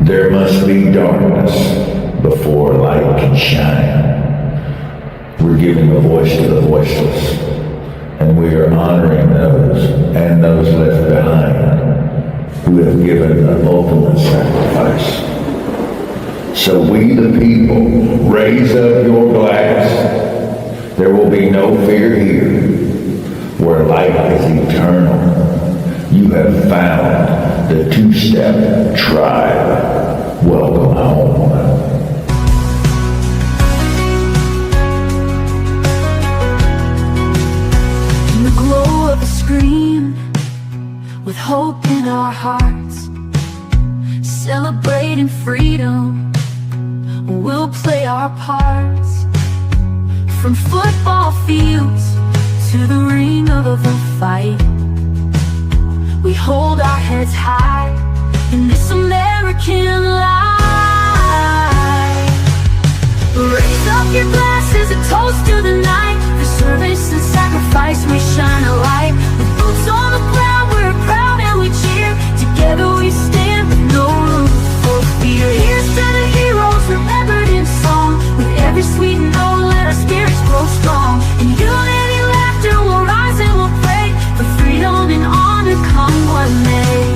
There must be darkness before light can shine. We're giving a voice to the voiceless, and we are honoring those and those left behind who have given the ultimate sacrifice. So we the people, raise up your glass. There will be no fear here, where light is eternal. You have found the two-step tribe. Welcome home. In the glow of a screen, with hope in our hearts, celebrating freedom, we'll play our parts. From football fields to the ring of the fight, we hold our heads high in this American life. Raise up your glasses, a toast to the night. For service and sacrifice we shine a light. With boots on the ground, we're proud and we cheer. Together we stand with no room for fear. Here's to the heroes remembered in song. With every sweet note, let our spirits grow strong. In unity, laughter, we'll rise and we'll pray for freedom and honor, come what may.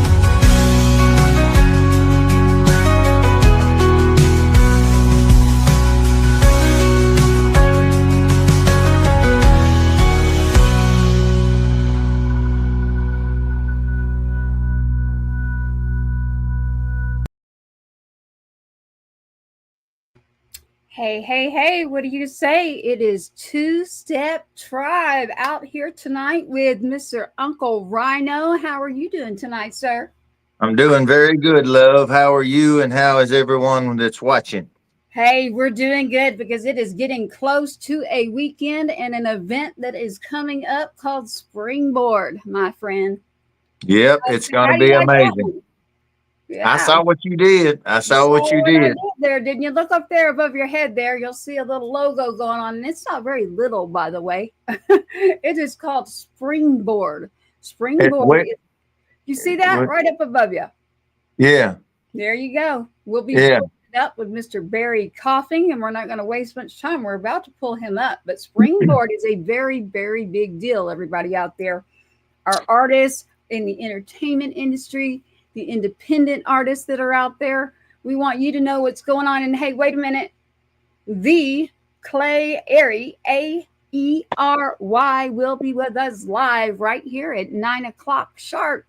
Hey, hey, hey, what do you say? It is Two-Step Tribe out here tonight with Mr. Uncleryano. How are you doing tonight, sir? I'm doing very good, love. How are you, and how is everyone that's watching? Hey, we're doing good because it is getting close to a weekend and an event that is coming up called Springboard, my friend. Yep, it's going to be amazing. Yeah. I saw what you did. I saw what you did. There, didn't you? Look up there above your head there. You'll see a little logo going on. And it's not very little, by the way. It is called Springboard. Springboard. You see that right up above you? Yeah. There you go. We'll be pulling it up with Mr. Barry Coughing, and we're not going to waste much time. We're about to pull him up. But Springboard is a very, very big deal, everybody out there. Our artists in the entertainment industry, the independent artists that are out there. We want you to know what's going on. And hey, wait a minute. The Aery, A-E-R-Y, will be with us live right here at 9 o'clock sharp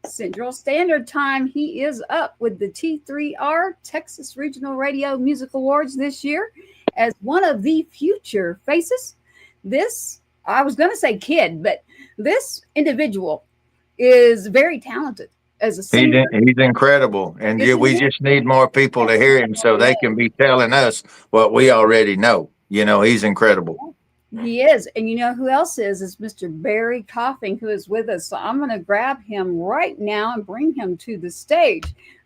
Central Standard Time. He is up with the T3R Texas Regional Radio Music Awards this year as one of the future faces. This, I was going to say kid, but this individual is very talented. As a singer. He's incredible, and we just need more people to hear him so they can be telling us what we already know. You know, he's incredible. He is, and you know who else is Mr. Barry Coughing, who is with us. So I'm going to grab him right now and bring him to the stage.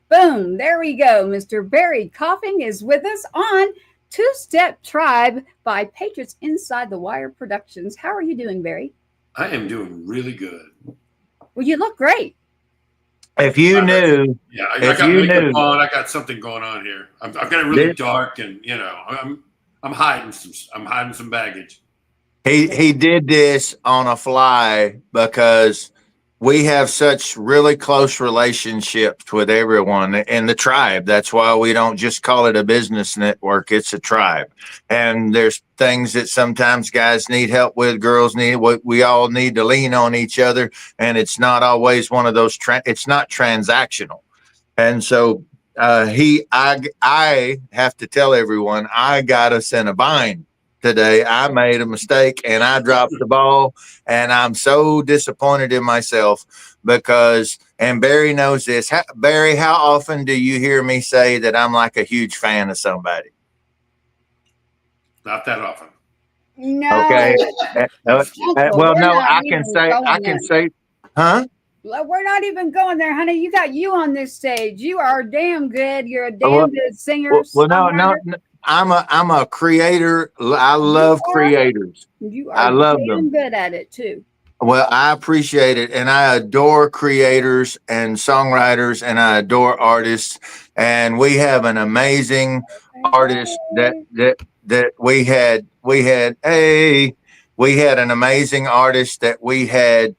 Boom, there we go. Mr. Barry Coughing is with us on Two-Step Tribe by Patriots Inside the Wire Productions. How are you doing, Barry? I am doing really good. Well, you look great. If you knew, I got makeup on. I got something going on here. I've got it really dark, and you know, I'm hiding some baggage. He did this on a fly because we have such really close relationships with everyone in the tribe. That's why we don't just call it a business network. It's a tribe. And there's things that sometimes guys need help with, girls need, we all need to lean on each other. And it's not always one of those, it's not transactional. And so I have to tell everyone, I got us in a bind today. I made a mistake and I dropped the ball, and I'm so disappointed in myself because, and Barry knows this. Barry, how often do you hear me say that I'm like a huge fan of somebody? Not that often. No. Okay. Well, no, I can say, huh? We're not even going there, honey. You got you on this stage. You are damn good. You're a damn good singer. No. I'm a creator. I love creators. You are I love damn them. good at it too. Well, I appreciate it, and I adore creators and songwriters, and I adore artists. And we have an amazing artist that we had an amazing artist that we had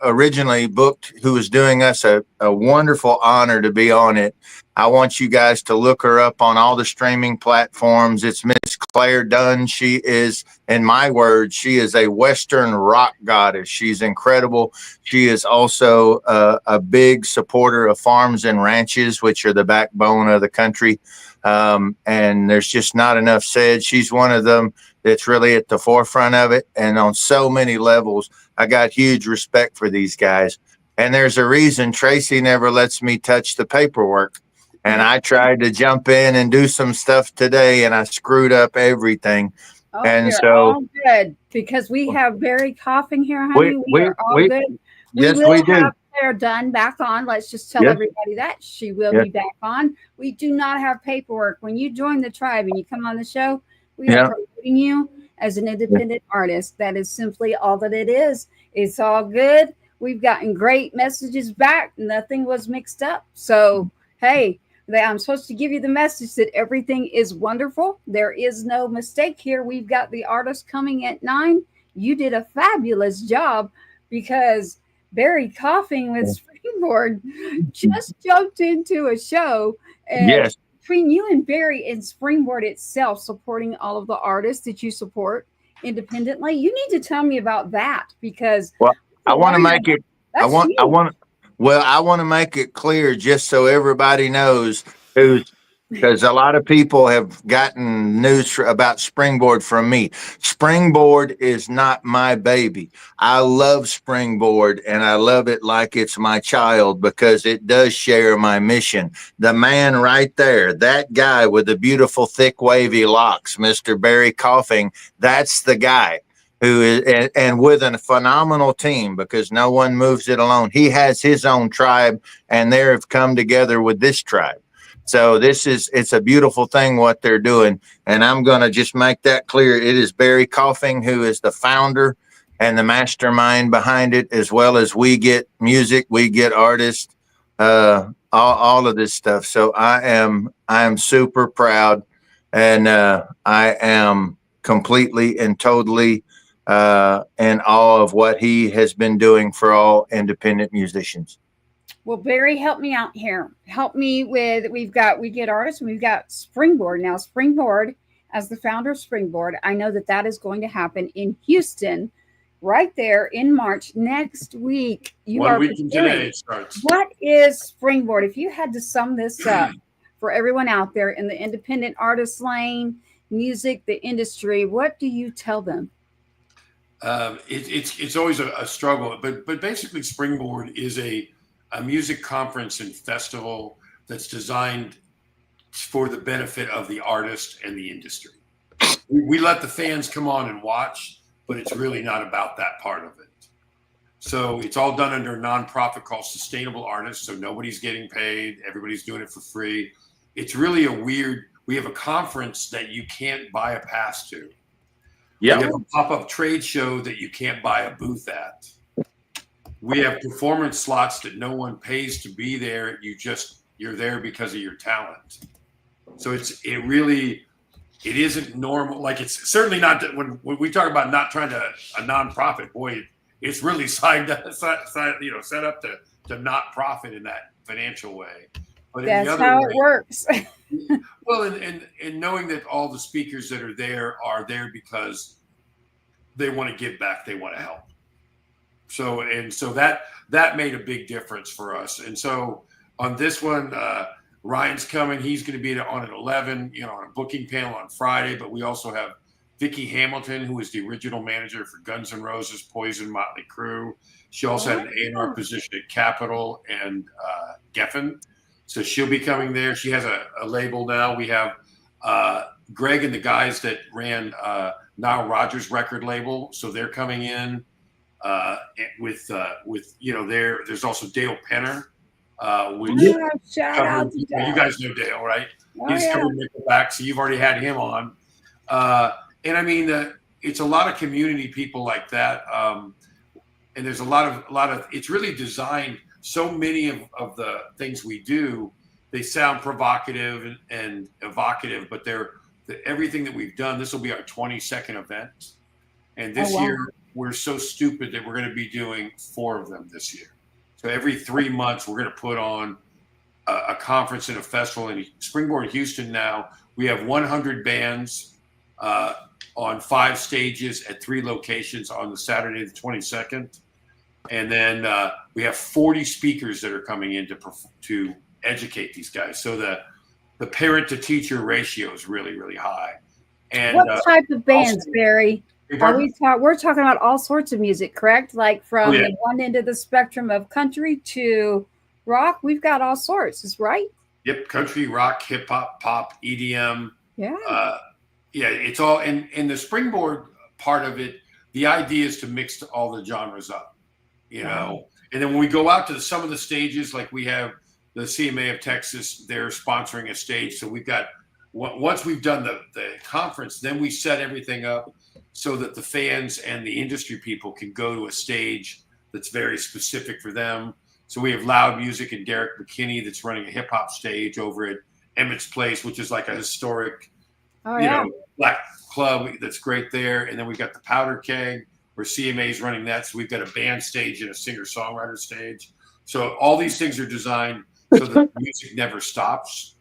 originally booked, who was doing us a wonderful honor to be on it. I want you guys to look her up on all the streaming platforms. It's Miss Clare Dunn. She is, in my words, she is a Western rock goddess. She's incredible. She is also a big supporter of farms and ranches, which are the backbone of the country. And there's just not enough said. She's one of them that's really at the forefront of it. And on so many levels, I got huge respect for these guys. And there's a reason Tracy never lets me touch the paperwork. And I tried to jump in and do some stuff today, and I screwed up everything. Oh, and you're so all good, because we have Barry coughing here, honey. We are all good. Yes, we will we do. have Clare Dunn back on. Let's just tell everybody that she will be back on. We do not have paperwork. When you join the tribe and you come on the show, we are promoting you as an independent artist. That is simply all that it is. It's all good. We've gotten great messages back. Nothing was mixed up. So, hey, I'm supposed to give you the message that everything is wonderful. There is no mistake here. We've got the artist coming at 9. You did a fabulous job, because Barry coughing with Springboard just jumped into a show. And between you and Barry and Springboard itself supporting all of the artists that you support independently, you need to tell me about that, because I want to make it. I want to make it clear, just so everybody knows because a lot of people have gotten news about Springboard from me. Springboard is not my baby. I love Springboard, and I love it like it's my child, because it does share my mission. The man right there, that guy with the beautiful, thick, wavy locks, Mr. Barry Coughing, that's the guy who is, and with a phenomenal team, because no one moves it alone. He has his own tribe, and they have come together with this tribe. So it's a beautiful thing what they're doing. And I'm going to just make that clear. It is Barry Coughing who is the founder and the mastermind behind it, as well as we get music, we get artists, all of this stuff. So I am super proud, and I am completely and totally in awe of what he has been doing for all independent musicians. Well, Barry, help me out here. Help me with, we get artists, and we've got Springboard. Now, Springboard, as the founder of Springboard, I know that is going to happen in Houston, right there in March next week. One week from today it starts. What is Springboard? If you had to sum this up for everyone out there in the independent artist lane, music, the industry, what do you tell them? It's always a struggle, but basically Springboard is a music conference and festival that's designed for the benefit of the artist and the industry. We let the fans come on and watch, but it's really not about that part of it. So it's all done under a nonprofit called Sustainable Artists. So nobody's getting paid. Everybody's doing it for free. It's really we have a conference that you can't buy a pass to. Yeah. We have a pop-up trade show that you can't buy a booth at. We have performance slots that no one pays to be there. You're there because of your talent. So it isn't normal. Like, it's certainly not that when we talk about not trying to a nonprofit, boy, it's really set up to not profit in that financial way. But that's how it works. Well, and knowing that all the speakers that are there because they want to give back, they want to help. So that made a big difference for us. And so on this one, Ryan's coming. He's going to be on at 11, on a booking panel on Friday. But we also have Vicki Hamilton, who is the original manager for Guns N' Roses, Poison, Motley Crue. She also had an A&R position at Capitol and Geffen. So she'll be coming there. She has a label now. We have Greg and the guys that ran Nile Rodgers record label. So they're coming in with there's also Dale Penner. Shout out to Dale. You guys know Dale, right? He's coming back. So you've already had him on. And I mean, it's a lot of community people like that. And there's a lot of, it's really designed, so many of the things we do, they sound provocative and evocative, but everything that we've done, this will be our 22nd event. And this year, we're so stupid that we're going to be doing 4 of them this year. So every 3 months, we're going to put on a conference and a festival in Springboard, Houston. Now we have 100 bands on 5 stages at 3 locations on the Saturday, the 22nd. And then we have 40 speakers that are coming in to educate these guys. So the parent to teacher ratio is really, really high. And what type of bands, also, Barry? We're talking about all sorts of music, correct? Like from the one end of the spectrum of country to rock, we've got all sorts, is right? Yep, country, rock, hip hop, pop, EDM. Yeah. It's all in the Springboard part of it. The idea is to mix all the genres up, you know. And then when we go out to some of the stages, like we have the CMA of Texas, they're sponsoring a stage. So we've got, once we've done the conference, then we set everything up so that the fans and the industry people can go to a stage that's very specific for them. So we have Loud Music and Derek McKinney that's running a hip hop stage over at Emmett's Place, which is like a historic, black club that's great there. And then we've got the Powder Keg where CMA is running that. So we've got a band stage and a singer-songwriter stage. So all these things are designed so that the music never stops.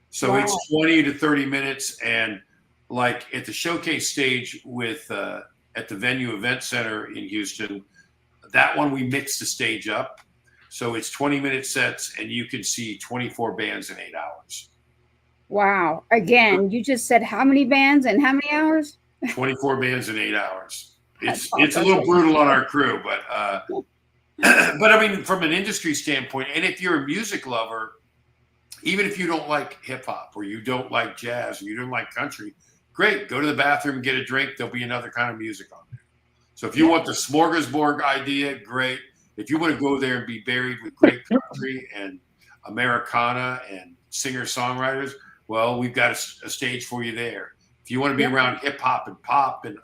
So it's 20 to 30 minutes. And like at the showcase stage with at the Venue Event Center in Houston, that one we mix the stage up. So it's 20-minute sets and you can see 24 bands in 8 hours. Wow. Again, you just said how many bands and how many hours? 24 bands in 8 hours. It's a little brutal on our crew, but I mean, from an industry standpoint, and if you're a music lover, even if you don't like hip hop or you don't like jazz or you don't like country, great. Go to the bathroom, get a drink. There'll be another kind of music on there. So if you want the smorgasbord idea, great. If you want to go there and be buried with great country and Americana and singer-songwriters, well, we've got a stage for you there. If you want to be around hip hop and pop and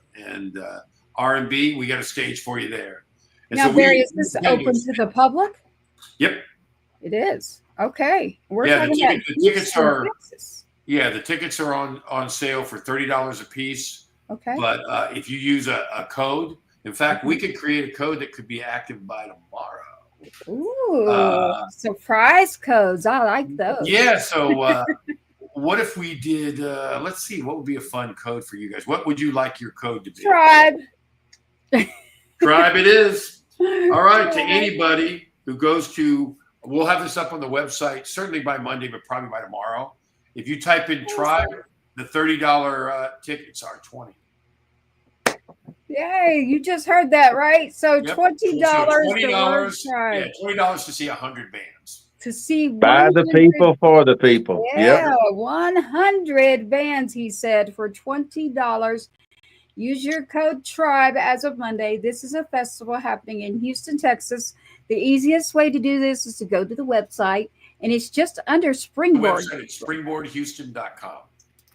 R&B, we got a stage for you there. And now, so Barry, is this open to the public? Yep. It is. Okay. The tickets are Texas. The tickets are on sale for $30 a piece. Okay. But if you use a code, in fact, we could create a code that could be active by tomorrow. Ooh, surprise codes. I like those. Yeah. So what if we did, let's see, what would be a fun code for you guys? What would you like your code to be? Tribe. Tribe it is. All right. To anybody who goes to, we'll have this up on the website, certainly by Monday, but probably by tomorrow. If you type in Tribe, the $30 tickets are $20. Yay, you just heard that, right? So $20 $20 Tribe. $20 to see 100 bands. To see by the people for the people. Yeah, 100 bands, he said, for $20. Use your code TRIBE as of Monday. This is a festival happening in Houston, Texas. The easiest way to do this is to go to the website, and it's just under Springboard. The website is springboardhouston.com.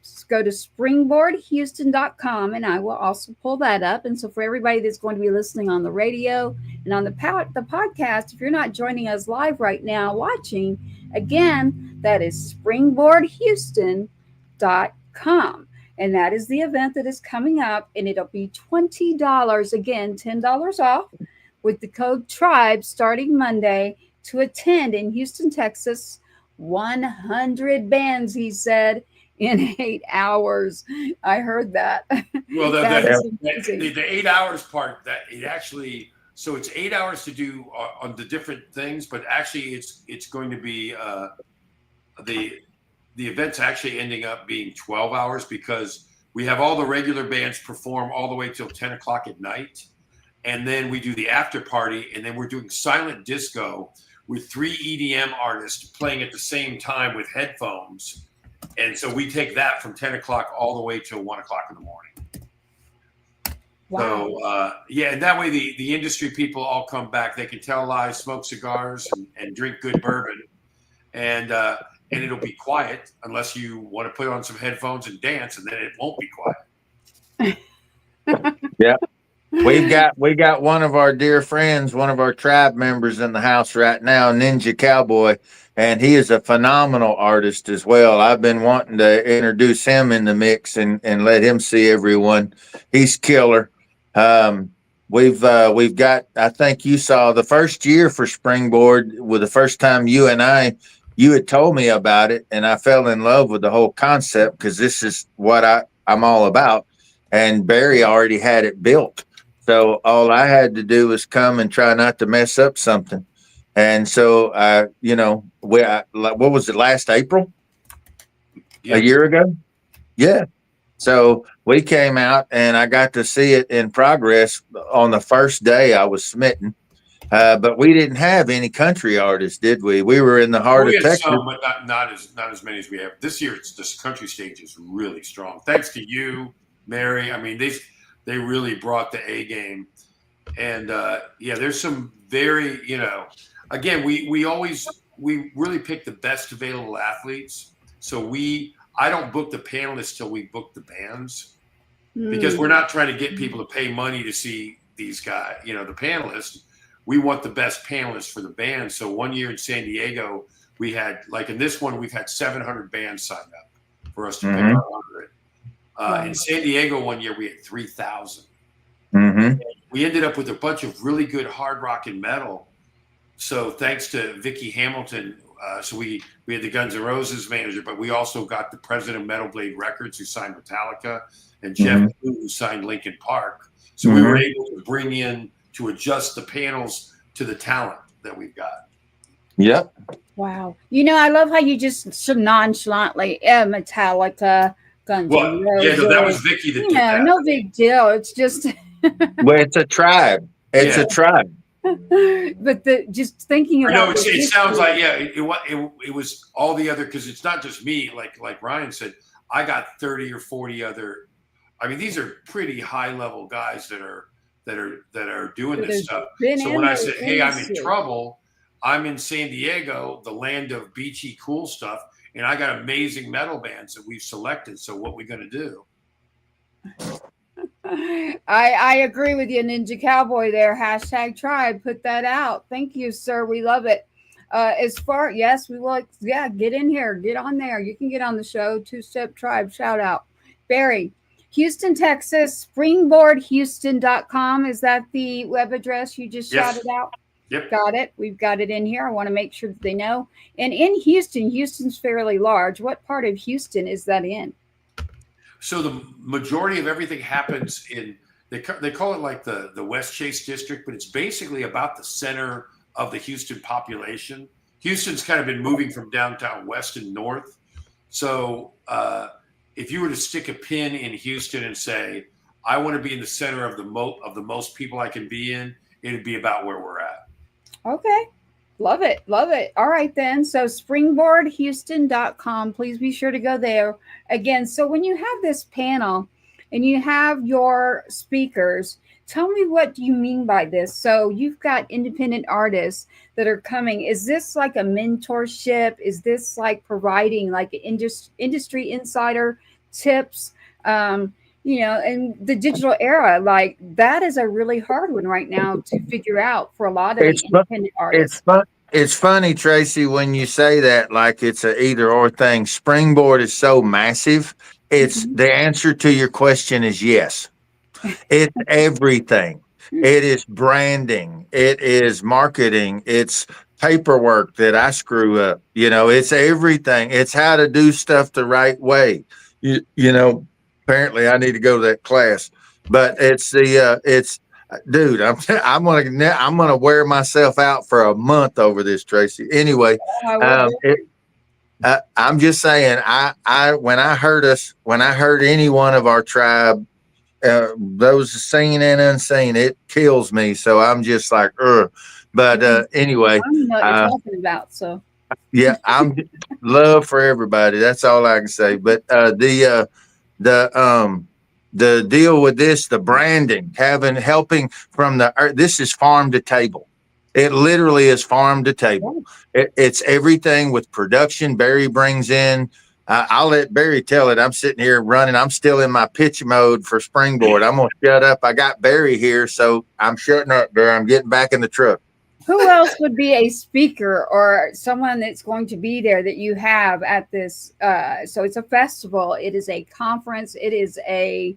Just go to springboardhouston.com, and I will also pull that up. And so for everybody that's going to be listening on the radio and on the podcast, if you're not joining us live right now watching, again, that is springboardhouston.com. And that is the event that is coming up, and it'll be $20, again, $10 off with the code TRIBE starting Monday to attend in Houston, Texas. 100 bands, he said, in 8 hours. I heard that. Well, the 8 hours part, that it actually, so it's 8 hours to do on the different things, but actually it's going to be the event's actually ending up being 12 hours because we have all the regular bands perform all the way till 10 o'clock at night. And then we do the after party, and then we're doing silent disco with 3 EDM artists playing at the same time with headphones. And so we take that from 10 o'clock all the way till 1 o'clock in the morning. Wow. So, and that way the industry people all come back. They can tell lies, smoke cigars, and drink good bourbon. And it'll be quiet unless you want to put on some headphones and dance, and then it won't be quiet. Yeah. We got one of our dear friends, one of our tribe members in the house right now, Ninja Cowboy, and he is a phenomenal artist as well. I've been wanting to introduce him in the mix and let him see everyone. He's killer. We've got, I think you saw the first year for Springboard was the first time you had told me about it, and I fell in love with the whole concept because this is what I'm all about. And Barry already had it built. So all I had to do was come and try not to mess up something. And so, what was it, last April? Yeah. A year ago? Yeah. So we came out and I got to see it in progress on the first day. I was smitten. But we didn't have any country artists, did we? We were in the heart of Texas. Some, but not as many as we have this year. It's this country stage is really strong. Thanks to you, Mary. I mean, they really brought the A game, and there's some very, again, we really pick the best available athletes. So I don't book the panelists till we book the bands, because we're not trying to get people to pay money to see these guys, the panelists. We want the best panelists for the band. So one year in San Diego, we had, like in this one, we've had 700 bands signed up for us to pick our 100. In San Diego one year, we had 3,000. We ended up with a bunch of really good hard rock and metal. So thanks to Vicky Hamilton, so we had the Guns N' Roses manager, but we also got the president of Metal Blade Records who signed Metallica, and Jeff who signed Linkin Park. So we were able to bring in to adjust the panels to the talent that we've got. Yep. Wow. I love how you just so nonchalantly, Metallica, Guns N' Roses. Yeah, no, that was Vicky that did that. No big deal. It's just. Well, it's a tribe. It's a tribe. But just thinking about it sounds like it was all the other, because it's not just me. Like Ryan said, I got 30 or 40 other. I mean, these are pretty high level guys that are doing this stuff. So when I said, hey, I'm in trouble, I'm in San Diego, the land of beachy cool stuff, and I got amazing metal bands that we've selected. So what we going to do? I agree with you, Ninja Cowboy there. # tribe. Put that out. Thank you, sir. We love it. Yes, we will. Yeah, get in here. Get on there. You can get on the show. 2-Step Tribe. Shout out. Barry. Houston, Texas, springboardhouston.com. Is that the web address you just shouted out? Yep. Got it. We've got it in here. I want to make sure that they know. And in Houston's fairly large. What part of Houston is that in? So the majority of everything happens in, they call it like the West Chase district, but it's basically about the center of the Houston population. Houston's kind of been moving from downtown west and north. So, if you were to stick a pin in Houston and say, I want to be in the center of the most people I can be in, it'd be about where we're at. Okay. Love it. Love it. All right, then. So springboardhouston.com. Please be sure to go there. Again, so when you have this panel and you have your speakers, tell me, what do you mean by this? So you've got independent artists that are coming. Is this like a mentorship? Is this like providing like industry insider tips? In the digital era, like that is a really hard one right now to figure out for a lot of independent artists. It's funny, Tracy, when you say that, like it's a either or thing. Springboard is so massive. It's the answer to your question is yes. It's everything. It is branding. It is marketing. It's paperwork that I screw up. It's everything. It's how to do stuff the right way. Apparently I need to go to that class, but dude, I'm gonna wear myself out for a month over this, Tracy. Anyway, I'm just saying, when I heard any one of our tribe, those seen and unseen, it kills me. So I'm just like, but anyway, I don't know what you're talking about. So yeah, I'm love for everybody. That's all I can say. But the deal with this, the branding, helping from this is farm to table. It literally is farm to table. It's everything with production. Barry brings in I'll let Barry tell it. I'm sitting here running. I'm still in my pitch mode for Springboard. I'm going to shut up. I got Barry here, so I'm shutting up, Barry. I'm getting back in the truck. Who else would be a speaker or someone that's going to be there that you have at this? So it's a festival. It is a conference. It is a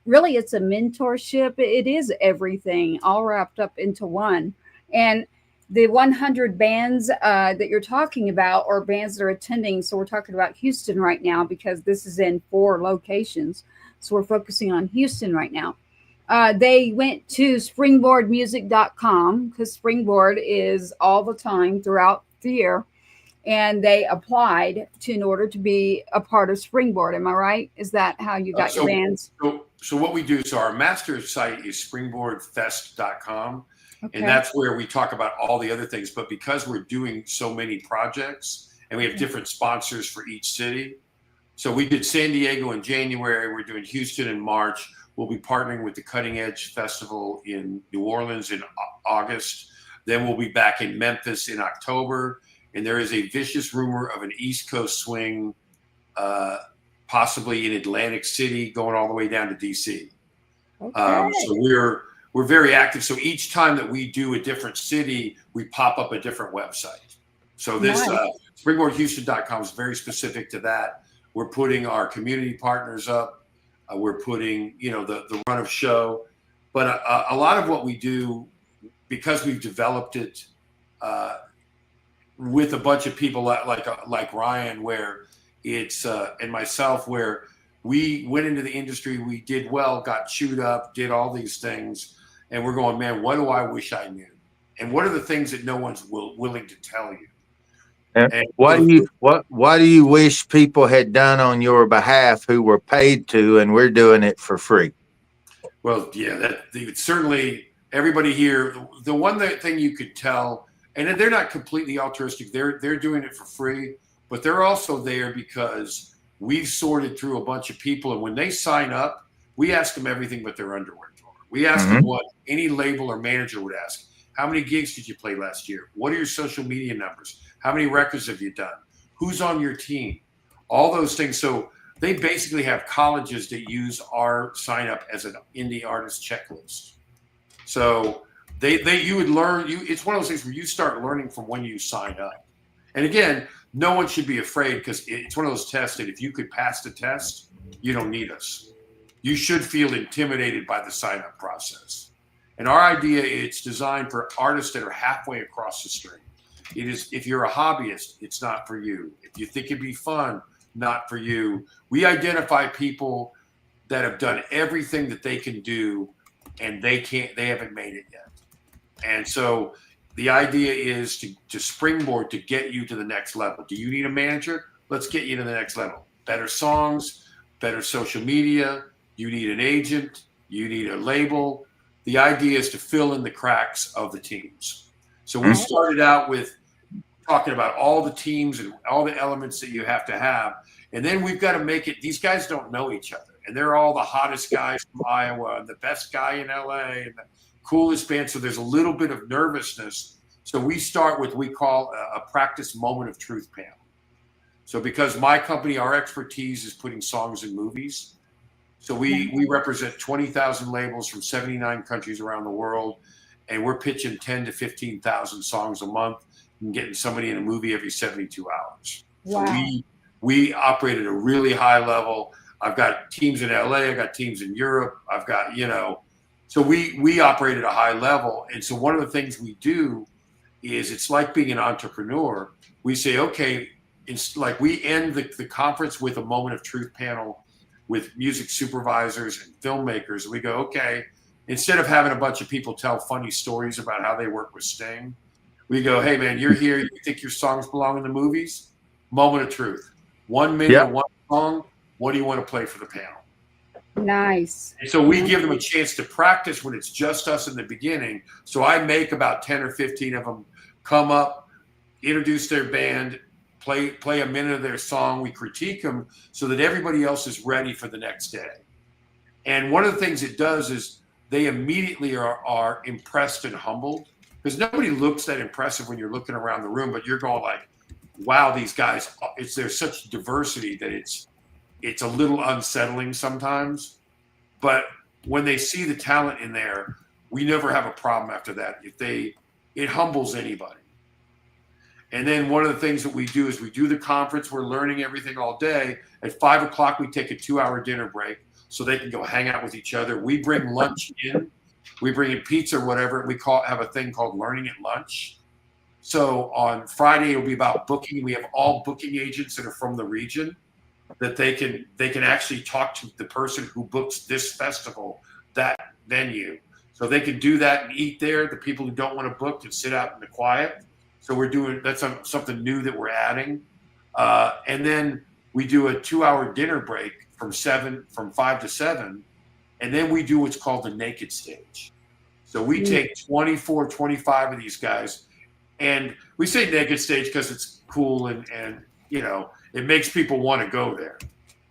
really, it's a mentorship. It is everything all wrapped up into one. And the 100 bands that you're talking about, or bands that are attending. So we're talking about Houston right now because this is in 4 locations. So we're focusing on Houston right now. They went to springboardmusic.com because Springboard is all the time throughout the year. And they applied in order to be a part of Springboard. Am I right? Is that how you got your bands? So what we do, so our master site is springboardfest.com. Okay. And that's where we talk about all the other things. But because we're doing so many projects and we have different sponsors for each city. So we did San Diego in January. We're doing Houston in March. We'll be partnering with the Cutting Edge Festival in New Orleans in August. Then we'll be back in Memphis in October. And there is a vicious rumor of an East Coast swing, possibly in Atlantic City, going all the way down to DC. Okay. So we're very active. So each time that we do a different city, we pop up a different website. So this springboardhouston.com is very specific to that. We're putting our community partners up. We're putting, the run of show. But a lot of what we do, because we've developed it with a bunch of people like Ryan, where it's and myself, where we went into the industry, we did well, got chewed up, did all these things. And we're going, man, what do I wish I knew? And what are the things that no one's willing to tell you? And what do you wish people had done on your behalf who were paid to, and we're doing it for free? Well, yeah, certainly everybody here. The one thing you could tell, and they're not completely altruistic. They're doing it for free, but they're also there because we've sorted through a bunch of people, and when they sign up, we ask them everything but their underwear. We ask them what any label or manager would ask. How many gigs did you play last year? What are your social media numbers? How many records have you done? Who's on your team? All those things. So they basically have colleges that use our sign up as an indie artist checklist. So you would learn. It's one of those things where you start learning from when you sign up. And again, no one should be afraid because it's one of those tests that if you could pass the test, you don't need us. You should feel intimidated by the sign-up process. And our idea, it's designed for artists that are halfway across the stream. It is, if you're a hobbyist, it's not for you. If you think it'd be fun, not for you. We identify people that have done everything that they can do, and they haven't made it yet. And so the idea is to springboard to get you to the next level. Do you need a manager? Let's get you to the next level. Better songs, better social media. You need an agent, you need a label. The idea is to fill in the cracks of the teams. So we started out with talking about all the teams and all the elements that you have to have. And then we've got to make it, these guys don't know each other. And they're all the hottest guys from Iowa and the best guy in LA and the coolest band. So there's a little bit of nervousness. So we start with, we call a practice moment of truth panel. So because my company, our expertise is putting songs in movies. So we represent 20,000 labels from 79 countries around the world, and we're pitching 10 to 15,000 songs a month and getting somebody in a movie every 72 hours. Wow. So we operate at a really high level. I've got teams in LA, I've got teams in Europe, I've got, so we operate at a high level. And so one of the things we do is it's like being an entrepreneur. We say, okay, it's like we end the conference with a moment of truth panel with music supervisors and filmmakers. We go, okay, instead of having a bunch of people tell funny stories about how they work with Sting, we go, hey man, you're here, you think your songs belong in the movies? Moment of truth. 1 minute, one song, what do you want to play for the panel? Nice. And so we give them a chance to practice when it's just us in the beginning. So I make about 10 or 15 of them come up, introduce their band, play a minute of their song. We critique them so that everybody else is ready for the next day. And one of the things it does is they immediately are impressed and humbled, because nobody looks that impressive when you're looking around the room, but you're going like, wow, these guys, there's such diversity that it's a little unsettling sometimes. But when they see the talent in there, we never have a problem after that. It humbles anybody. And then one of the things that we do is we do the conference. We're learning everything all day. At 5 o'clock, we take a 2-hour dinner break so they can go hang out with each other. We bring lunch in. We bring in pizza or whatever. We have a thing called Learning at Lunch. So on Friday, it'll be about booking. We have all booking agents that are from the region that they can actually talk to the person who books this festival, that venue. So they can do that and eat there. The people who don't want to book can sit out in the quiet. So that's something new that we're adding. And then we do a 2-hour dinner break from 5 to 7. And then we do what's called the naked stage. So we take 24, 25 of these guys, and we say naked stage because it's cool and it makes people want to go there.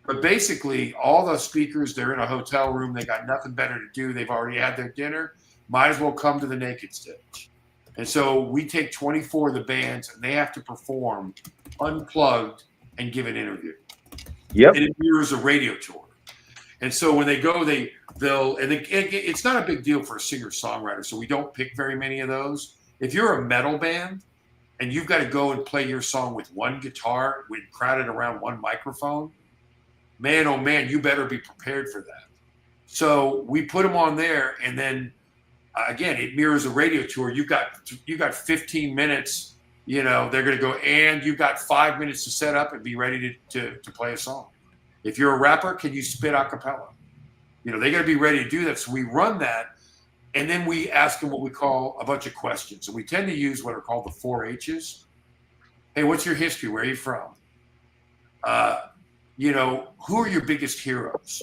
But basically, all the speakers, they're in a hotel room. They got nothing better to do. They've already had their dinner. Might as well come to the naked stage. And so we take 24 of the bands, and they have to perform unplugged and give an interview. Yep. And it mirrors a radio tour. And so when they go, it's not a big deal for a singer-songwriter, so we don't pick very many of those. If you're a metal band and you've got to go and play your song with one guitar, crowded around one microphone, man, oh man, you better be prepared for that. So we put them on there, and then again, it mirrors a radio tour. You got 15 minutes. They're going to go, and you've got 5 minutes to set up and be ready to play a song. If you're a rapper, can you spit a cappella? They got to be ready to do that. So we run that, and then we ask them what we call a bunch of questions. And we tend to use what are called the 4 H's. Hey, what's your history? Where are you from? Who are your biggest heroes?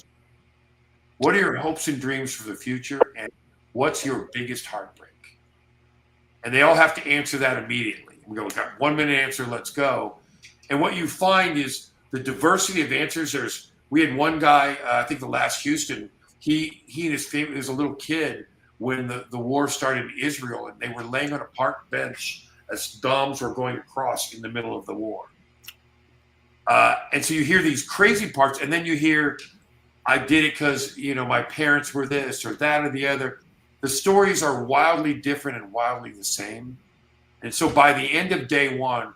What are your hopes and dreams for the future? And what's your biggest heartbreak? And they all have to answer that immediately. We got 1 minute answer, let's go. And what you find is the diversity of answers. We had one guy, I think the last Houston, he and his family, was a little kid when the war started in Israel, and they were laying on a park bench as bombs were going across in the middle of the war. And so you hear these crazy parts, and then you hear, I did it because, my parents were this or that or the other. The stories are wildly different and wildly the same. And so by the end of day one,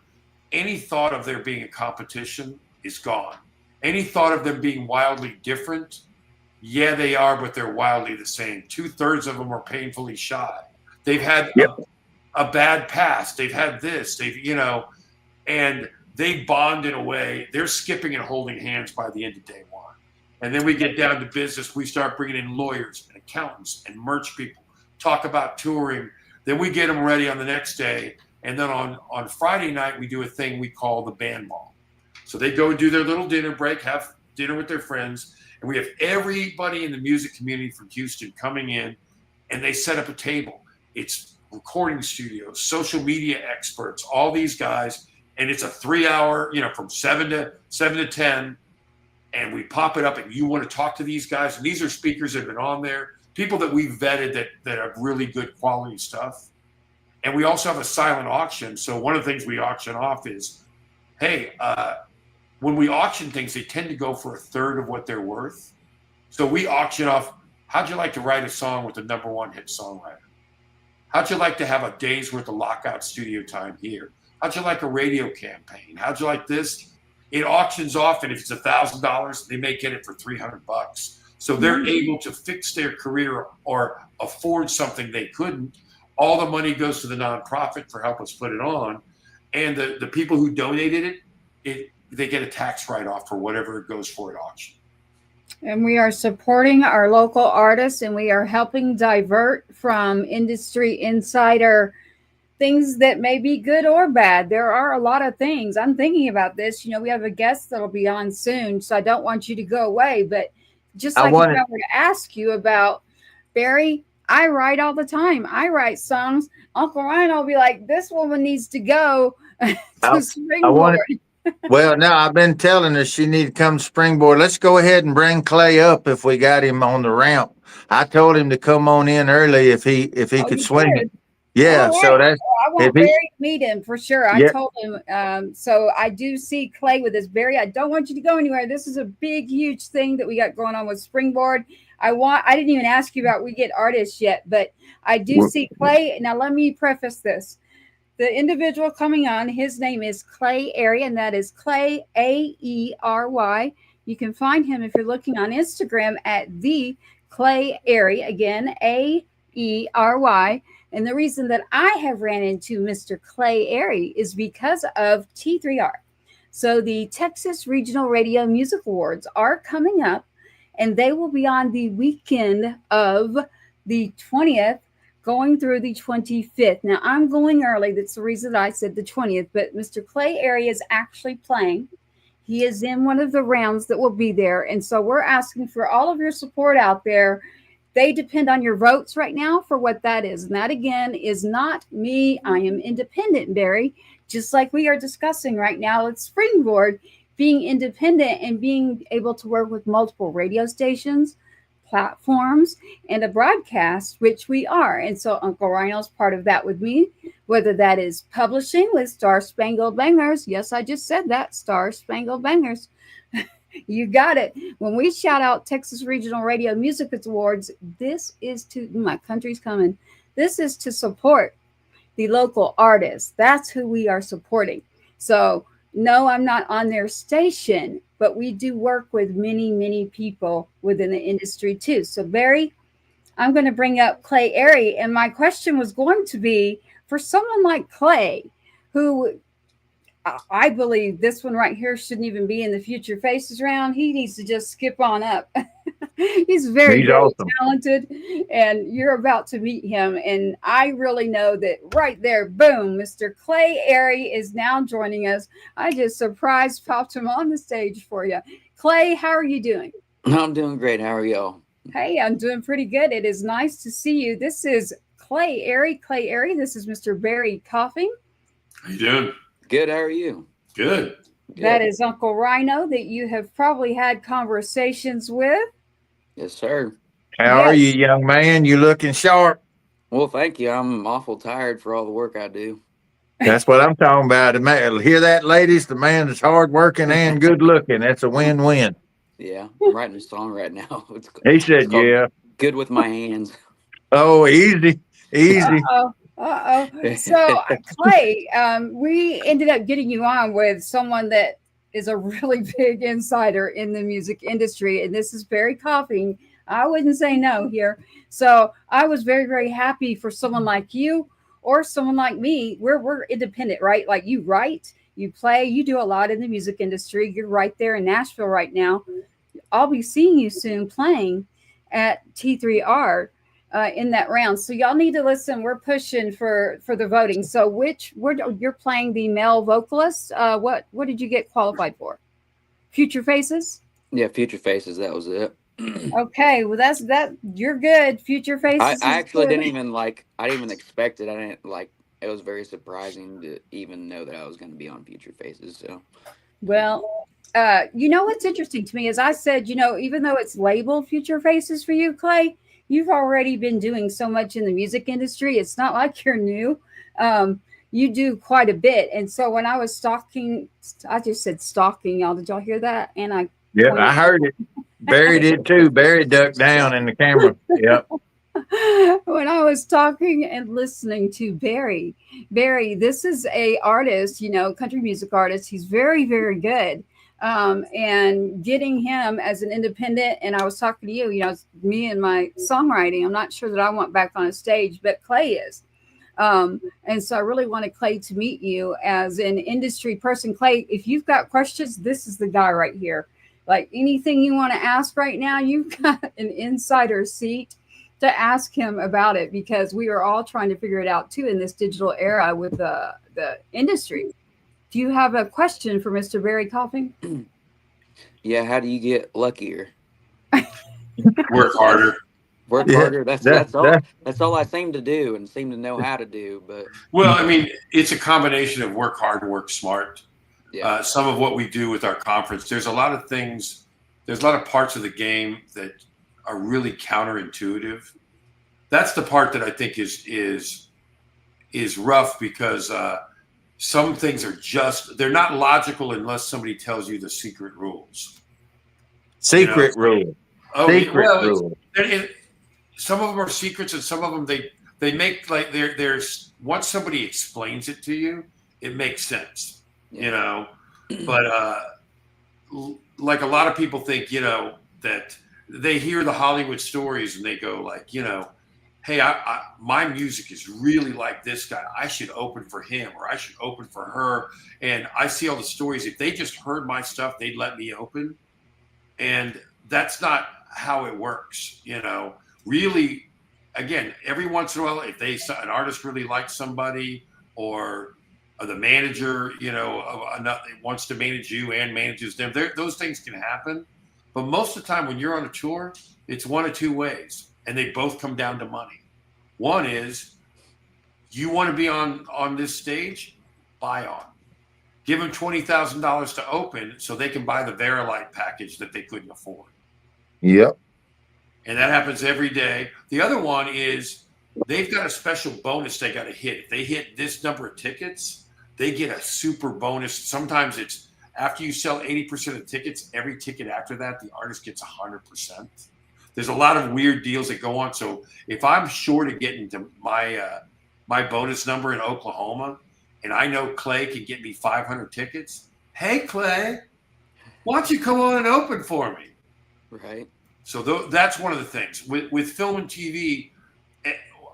any thought of there being a competition is gone. Any thought of them being wildly different, yeah, they are, but they're wildly the same. 2/3 of them are painfully shy. They've had a bad past. They've had this, and they bond in a way. They're skipping and holding hands by the end of day one. And then we get down to business. We start bringing in lawyers and accountants and merch people, talk about touring. Then we get them ready on the next day. And then on Friday night, we do a thing we call the band ball. So they go and do their little dinner break, have dinner with their friends. And we have everybody in the music community from Houston coming in, and they set up a table. It's recording studios, social media experts, all these guys. And it's a 3-hour, from 7 to 10. And we pop it up, and you want to talk to these guys. And these are speakers that have been on there, people that we've vetted that have really good quality stuff. And we also have a silent auction. So one of the things we auction off is, hey, when we auction things, they tend to go for 1/3 of what they're worth. So we auction off, how'd you like to write a song with the #1 hit songwriter? How'd you like to have a day's worth of lockout studio time here? How'd you like a radio campaign? How'd you like this? It auctions off, and if it's $1,000, they may get it for $300. So they're able to fix their career or afford something they couldn't. All the money goes to the nonprofit for help us put it on. And the people who donated it, they get a tax write-off for whatever it goes for at auction. And we are supporting our local artists, and we are helping divert from industry insider things that may be good or bad. There are a lot of things. I'm thinking about this. We have a guest that'll be on soon, so I don't want you to go away. But just like if I were to ask you about, Barry, I write all the time. I write songs. Uncleryano will be like, this woman needs to go to Springboard. Well, now I've been telling her she need to come to Springboard. Let's go ahead and bring Clay up if we got him on the ramp. I told him to come on in early if he could swing it. Yeah. All So right. that's I if want he. Barry to meet him for sure. I Yeah. told him. So I do see Clay with this. Barry, I don't want you to go anywhere. This is a big, huge thing that we got going on with Springboard. I didn't even ask you about We Get Artists yet, but I do see Clay. Now, let me preface this. The individual coming on, his name is Clay Aery, and that is Clay, Aery. You can find him if you're looking on Instagram at the Clay Aery, again, Aery. And the reason that I have ran into Mr. Clay Aery is because of T3R. So the Texas Regional Radio Music Awards are coming up, and they will be on the weekend of the 20th going through the 25th. Now, I'm going early. That's the reason I said the 20th. But Mr. Clay Aery is actually playing. He is in one of the rounds that will be there. And so we're asking for all of your support out there. They depend on your votes right now for what that is. And that, again, is not me. I am independent, Barry. Just like we are discussing right now at Springboard, being independent and being able to work with multiple radio stations, platforms, and a broadcast, which we are. And so Uncleryano is part of that with me, whether that is publishing with Star Spangled Bangers. Yes, I just said that, Star Spangled Bangers. You got it. When we shout out Texas Regional Radio Music Awards, this is to, my country's coming. This is to support the local artists. That's who we are supporting. So no, I'm not on their station, but we do work with many, many people within the industry too. So Barry, I'm going to bring up Clay Aery. And my question was going to be for someone like Clay, who I believe this one right here shouldn't even be in the Future Faces round. He needs to just skip on up. He's very awesome. talented, and you're about to meet him. And I really know that right there, boom, Mr. Clay Aery is now joining us. I just surprise popped him on the stage for you. Clay, how are you doing? I'm doing great. How are y'all? Hey, I'm doing pretty good. It is nice to see you. This is Clay Aery. Clay Aery. This is Mr. Barry Coughing. How you doing? Good. How are you? Good. That is Uncleryano that you have probably had conversations with. Yes, sir. How are you, young man? You looking sharp. Well, thank you. I'm awful tired for all the work I do. That's what I'm talking about. Hear that, ladies? The man is hardworking and good looking. That's a win-win. Yeah, I'm writing a song right now. He said, "Yeah, good with my hands." Oh, easy. So, Clay, we ended up getting you on with someone that is a really big insider in the music industry, and this is Barry Coughing. I wouldn't say no here. So I was very, very happy for someone like you or someone like me. We're independent, right? Like you write, you play, you do a lot in the music industry. You're right there in Nashville right now. I'll be seeing you soon playing at T3R. In that round. So y'all need to listen. We're pushing for the voting. So you're playing the male vocalist. What did you get qualified for? Future Faces? Yeah, Future Faces. That was it. Okay. Well, that's that. You're good. Future Faces. I actually didn't even I didn't even expect it. I didn't it was very surprising to even know that I was going to be on Future Faces. So, well, you know, what's interesting to me is I said, you know, even though it's labeled Future Faces for you, Clay, you've already been doing so much in the music industry. It's not like you're new. You do quite a bit. And so when I was stalking, I just said stalking, y'all. Did y'all hear that? And I heard it. Barry did too. Barry ducked down in the camera. Yep. When I was talking and listening to Barry, this is a artist, you know, country music artist. He's very, very good. And getting him as an independent, and I was talking to you, you know, it's me and my songwriting. I'm not sure that I want back on a stage, but Clay is. And so I really wanted Clay to meet you as an industry person. Clay, if you've got questions, this is the guy right here. Like anything you want to ask right now, you've got an insider seat to ask him about it, because we are all trying to figure it out too in this digital era with the industry. Do you have a question for Mr. Barry Coughing? Yeah, how do you get luckier? Work harder. Work harder. That's all. That's all I seem to do and seem to know how to do. But well, I mean, it's a combination of work hard and work smart. Yeah. Some of what we do with our conference, there's a lot of things. There's a lot of parts of the game that are really counterintuitive. That's the part that I think is is rough because some things are they're not logical unless somebody tells you the secret rules. Secret rule. Oh, secret well, rule. Some of them are secrets, and some of them they make like there's once somebody explains it to you, it makes sense. Yeah. But like a lot of people think, that they hear the Hollywood stories and they go like, hey, my music is really like this guy. I should open for him, or I should open for her. And I see all the stories. If they just heard my stuff, they'd let me open. And that's not how it works. Really, again, every once in a while, if an artist really likes somebody, or the manager, wants to manage you and manages them, those things can happen. But most of the time when you're on a tour, it's one of two ways, and they both come down to money. One is, you want to be on this stage, buy on. Give them $20,000 to open so they can buy the Verilight package that they couldn't afford. Yep. And that happens every day. The other one is, they've got a special bonus they got to hit. If they hit this number of tickets, they get a super bonus. Sometimes it's after you sell 80% of tickets, every ticket after that, the artist gets 100%. There's a lot of weird deals that go on. So if I'm sure to get into my bonus number in Oklahoma, and I know Clay can get me 500 tickets, hey, Clay, why don't you come on and open for me? Right. So that's one of the things. With film and TV,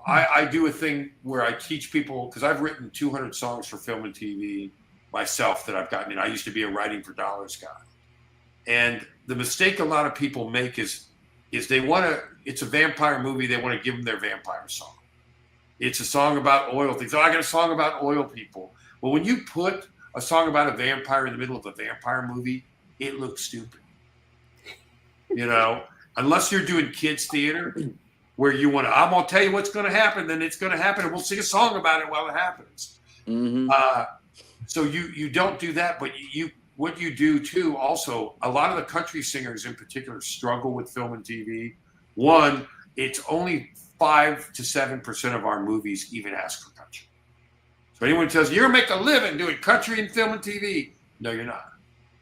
I do a thing where I teach people, because I've written 200 songs for film and TV myself that I've gotten in. I used to be a writing for dollars guy. And the mistake a lot of people make is they want to, it's a vampire movie, they want to give them their vampire song. It's a song about oil things. Oh, I got a song about oil people. Well, when you put a song about a vampire in the middle of a vampire movie, it looks stupid. Unless you're doing kids theater, where you want to, I'm going to tell you what's going to happen, then it's going to happen, and we'll sing a song about it while it happens. Mm-hmm. So you don't do that, but what you do too, also, a lot of the country singers in particular struggle with film and TV. One, it's only 5 to 7% of our movies even ask for country. So anyone tells you, you're going to make a living doing country and film and TV. No, you're not.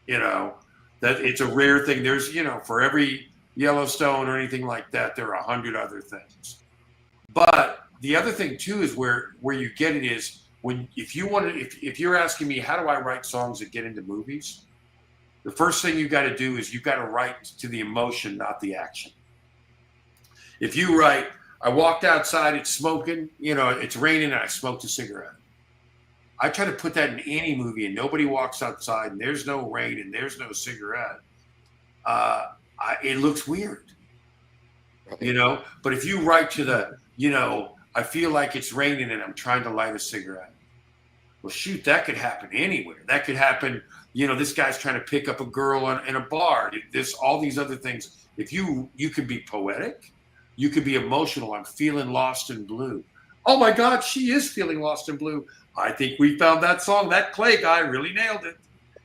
That it's a rare thing. There's, for every Yellowstone or anything like that, there are 100 other things. But the other thing too is where you get it is, if you're asking me, how do I write songs that get into movies? The first thing you got to do is you got to write to the emotion, not the action. If you write, I walked outside, it's smoking, it's raining, and I smoked a cigarette. I try to put that in any movie, and nobody walks outside, and there's no rain, and there's no cigarette. It looks weird, But if you write to the, I feel like it's raining, and I'm trying to light a cigarette. Well, shoot, that could happen anywhere. That could happen, this guy's trying to pick up a girl in a bar. All these other things. If you could be poetic, you could be emotional. I'm feeling lost and blue. Oh my God, she is feeling lost and blue. I think we found that song. That Clay guy really nailed it.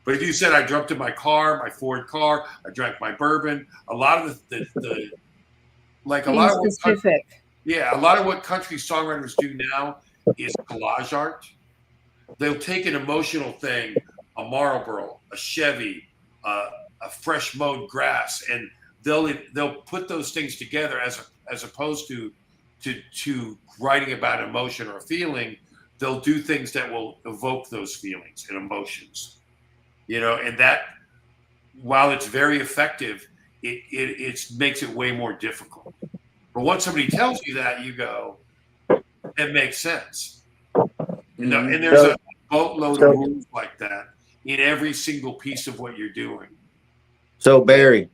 But if you said I jumped in my car, my Ford car, I drank my bourbon, a lot of a lot of what country songwriters do now is collage art. They'll take an emotional thing, a Marlboro, a Chevy, a fresh mowed grass, and they'll put those things together as opposed to writing about emotion or a feeling. They'll do things that will evoke those feelings and emotions, and that, while it's very effective, it makes it way more difficult. But once somebody tells you that, you go, it makes sense. And there's a boatload of rules like that in every single piece of what you're doing. So Barry,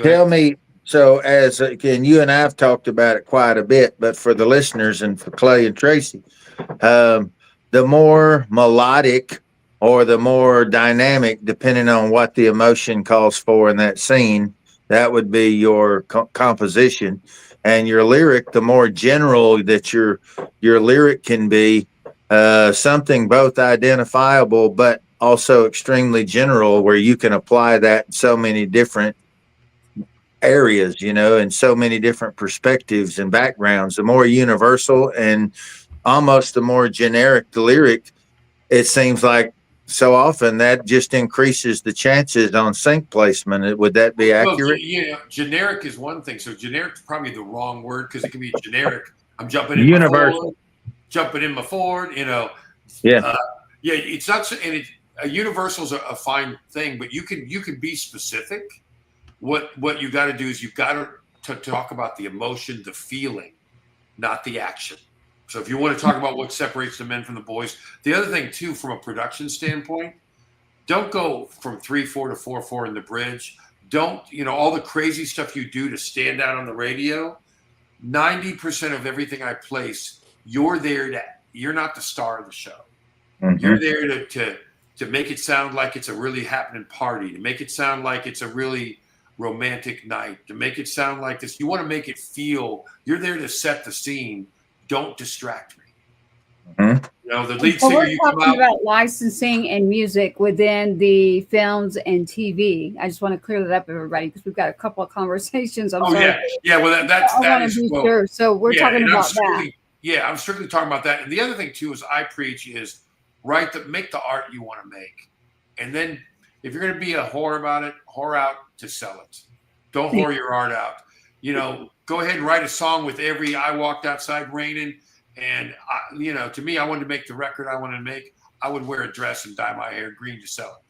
tell me, so as again, you and I have talked about it quite a bit, but for the listeners and for Clay and Tracy, the more melodic or the more dynamic, depending on what the emotion calls for in that scene, that would be your composition. And your lyric, the more general that your lyric can be, something both identifiable but also extremely general, where you can apply that in so many different areas, and so many different perspectives and backgrounds. The more universal and almost a more generic lyric, it seems like so often that just increases the chances on sync placement. Would that be accurate? Yeah, generic is one thing. So generic is probably the wrong word because it can be generic. I'm jumping in Universal. my Ford, you know. Yeah. Yeah, it's not, and a universal is a fine thing, but you can be specific. What you got to do is you've got to talk about the emotion, the feeling, not the action. So if you want to talk about what separates the men from the boys, the other thing too, from a production standpoint, don't go from 3/4 to 4/4 in the bridge. Don't, all the crazy stuff you do to stand out on the radio. 90% of everything I place, you're not the star of the show. Mm-hmm. You're there to make it sound like it's a really happening party, to make it sound like it's a really romantic night, to make it sound like this. You want to make it feel you're there to set the scene. Don't distract me. Mm-hmm. The lead singer. We're talking about licensing and music within the films and TV. I just want to clear that up, everybody, because we've got a couple of conversations. I'm sorry. Yeah. Well, that is sure. So we're talking about that. Yeah, I'm strictly talking about that. And the other thing too is I preach is make the art you want to make, and then if you're going to be a whore about it, whore out to sell it. Don't whore your art out. Go ahead and write a song with Aery. I walked outside raining. And, to me, I wanted to make the record I wanted to make. I would wear a dress and dye my hair green to sell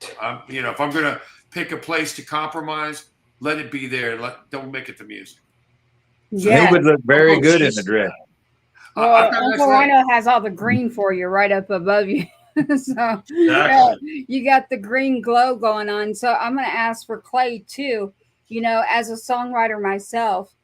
it. If I'm going to pick a place to compromise, let it be there. Don't make it the music. Yeah. He would look very good in the dress. Well, Uncleryano has all the green for you right up above you. So you got the green glow going on. So I'm going to ask for Clay, too. As a songwriter myself,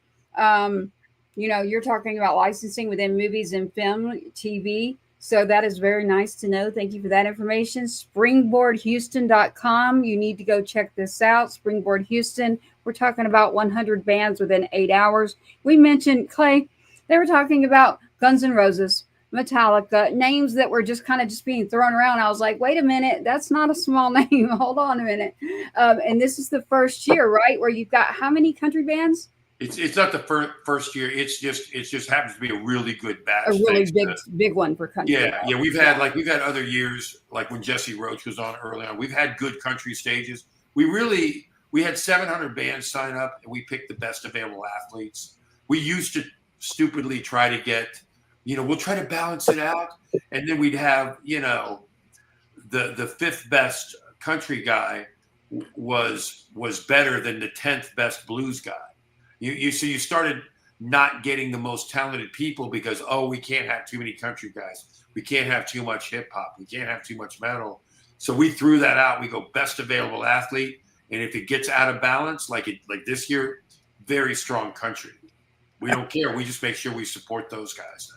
you're talking about licensing within movies and film, TV. So that is very nice to know. Thank you for that information. Springboardhouston.com. You need to go check this out. Springboard Houston. We're talking about 100 bands within 8 hours. We mentioned, Clay, they were talking about Guns N' Roses, Metallica, names that were just kind of being thrown around. I was like, wait a minute, that's not a small name. Hold on a minute. And this is the first year, right, where you've got how many country bands? It's not the first year. It just happens to be a really good batch. A really big one for country. Yeah. We've had other years, like when Jesse Roach was on early on. We've had good country stages. We had 700 bands sign up, and we picked the best available athletes. We used to stupidly try to get, we'll try to balance it out, and then we'd have, the fifth best country guy was better than the 10th best blues guy. So you started not getting the most talented people because, we can't have too many country guys. We can't have too much hip hop. We can't have too much metal. So we threw that out. We go best available athlete. And if it gets out of balance, like this year, very strong country. We don't care. We just make sure we support those guys.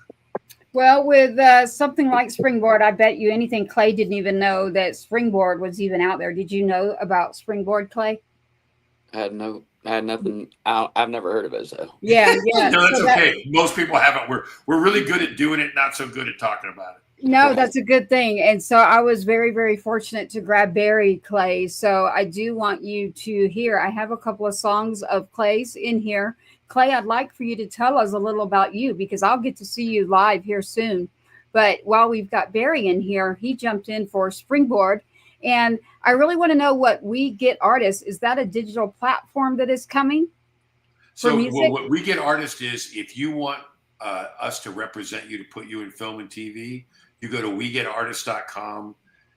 Well, with something like Springboard, I bet you anything Clay didn't even know that Springboard was even out there. Did you know about Springboard, Clay? I had nothing. I've never heard of it. So yeah. No, that's okay. Most people haven't. We're really good at doing it, not so good at talking about it. No, that's a good thing. And so I was very, very fortunate to grab Barry, Clay. So I do want you to hear. I have a couple of songs of Clay's in here. Clay, I'd like for you to tell us a little about you because I'll get to see you live here soon. But while we've got Barry in here, he jumped in for Springboard. And I really want to know what We Get Artists. Is that a digital platform that is coming? So what We Get Artists is, if you want us to represent you, to put you in film and TV, you go to wegetartists.com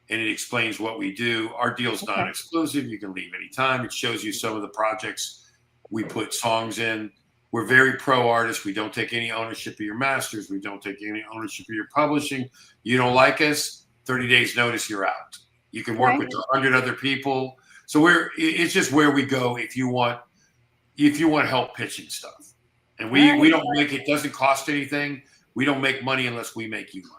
and it explains what we do. Our deal's non-exclusive. You can leave anytime. It shows you some of the projects we put songs in. We're very pro artists. We don't take any ownership of your masters. We don't take any ownership of your publishing. You don't like us, 30 days notice, you're out. You can work with 100 other people. So it's just where we go if you want help pitching stuff. And we don't make it, doesn't cost anything. We don't make money unless we make you money.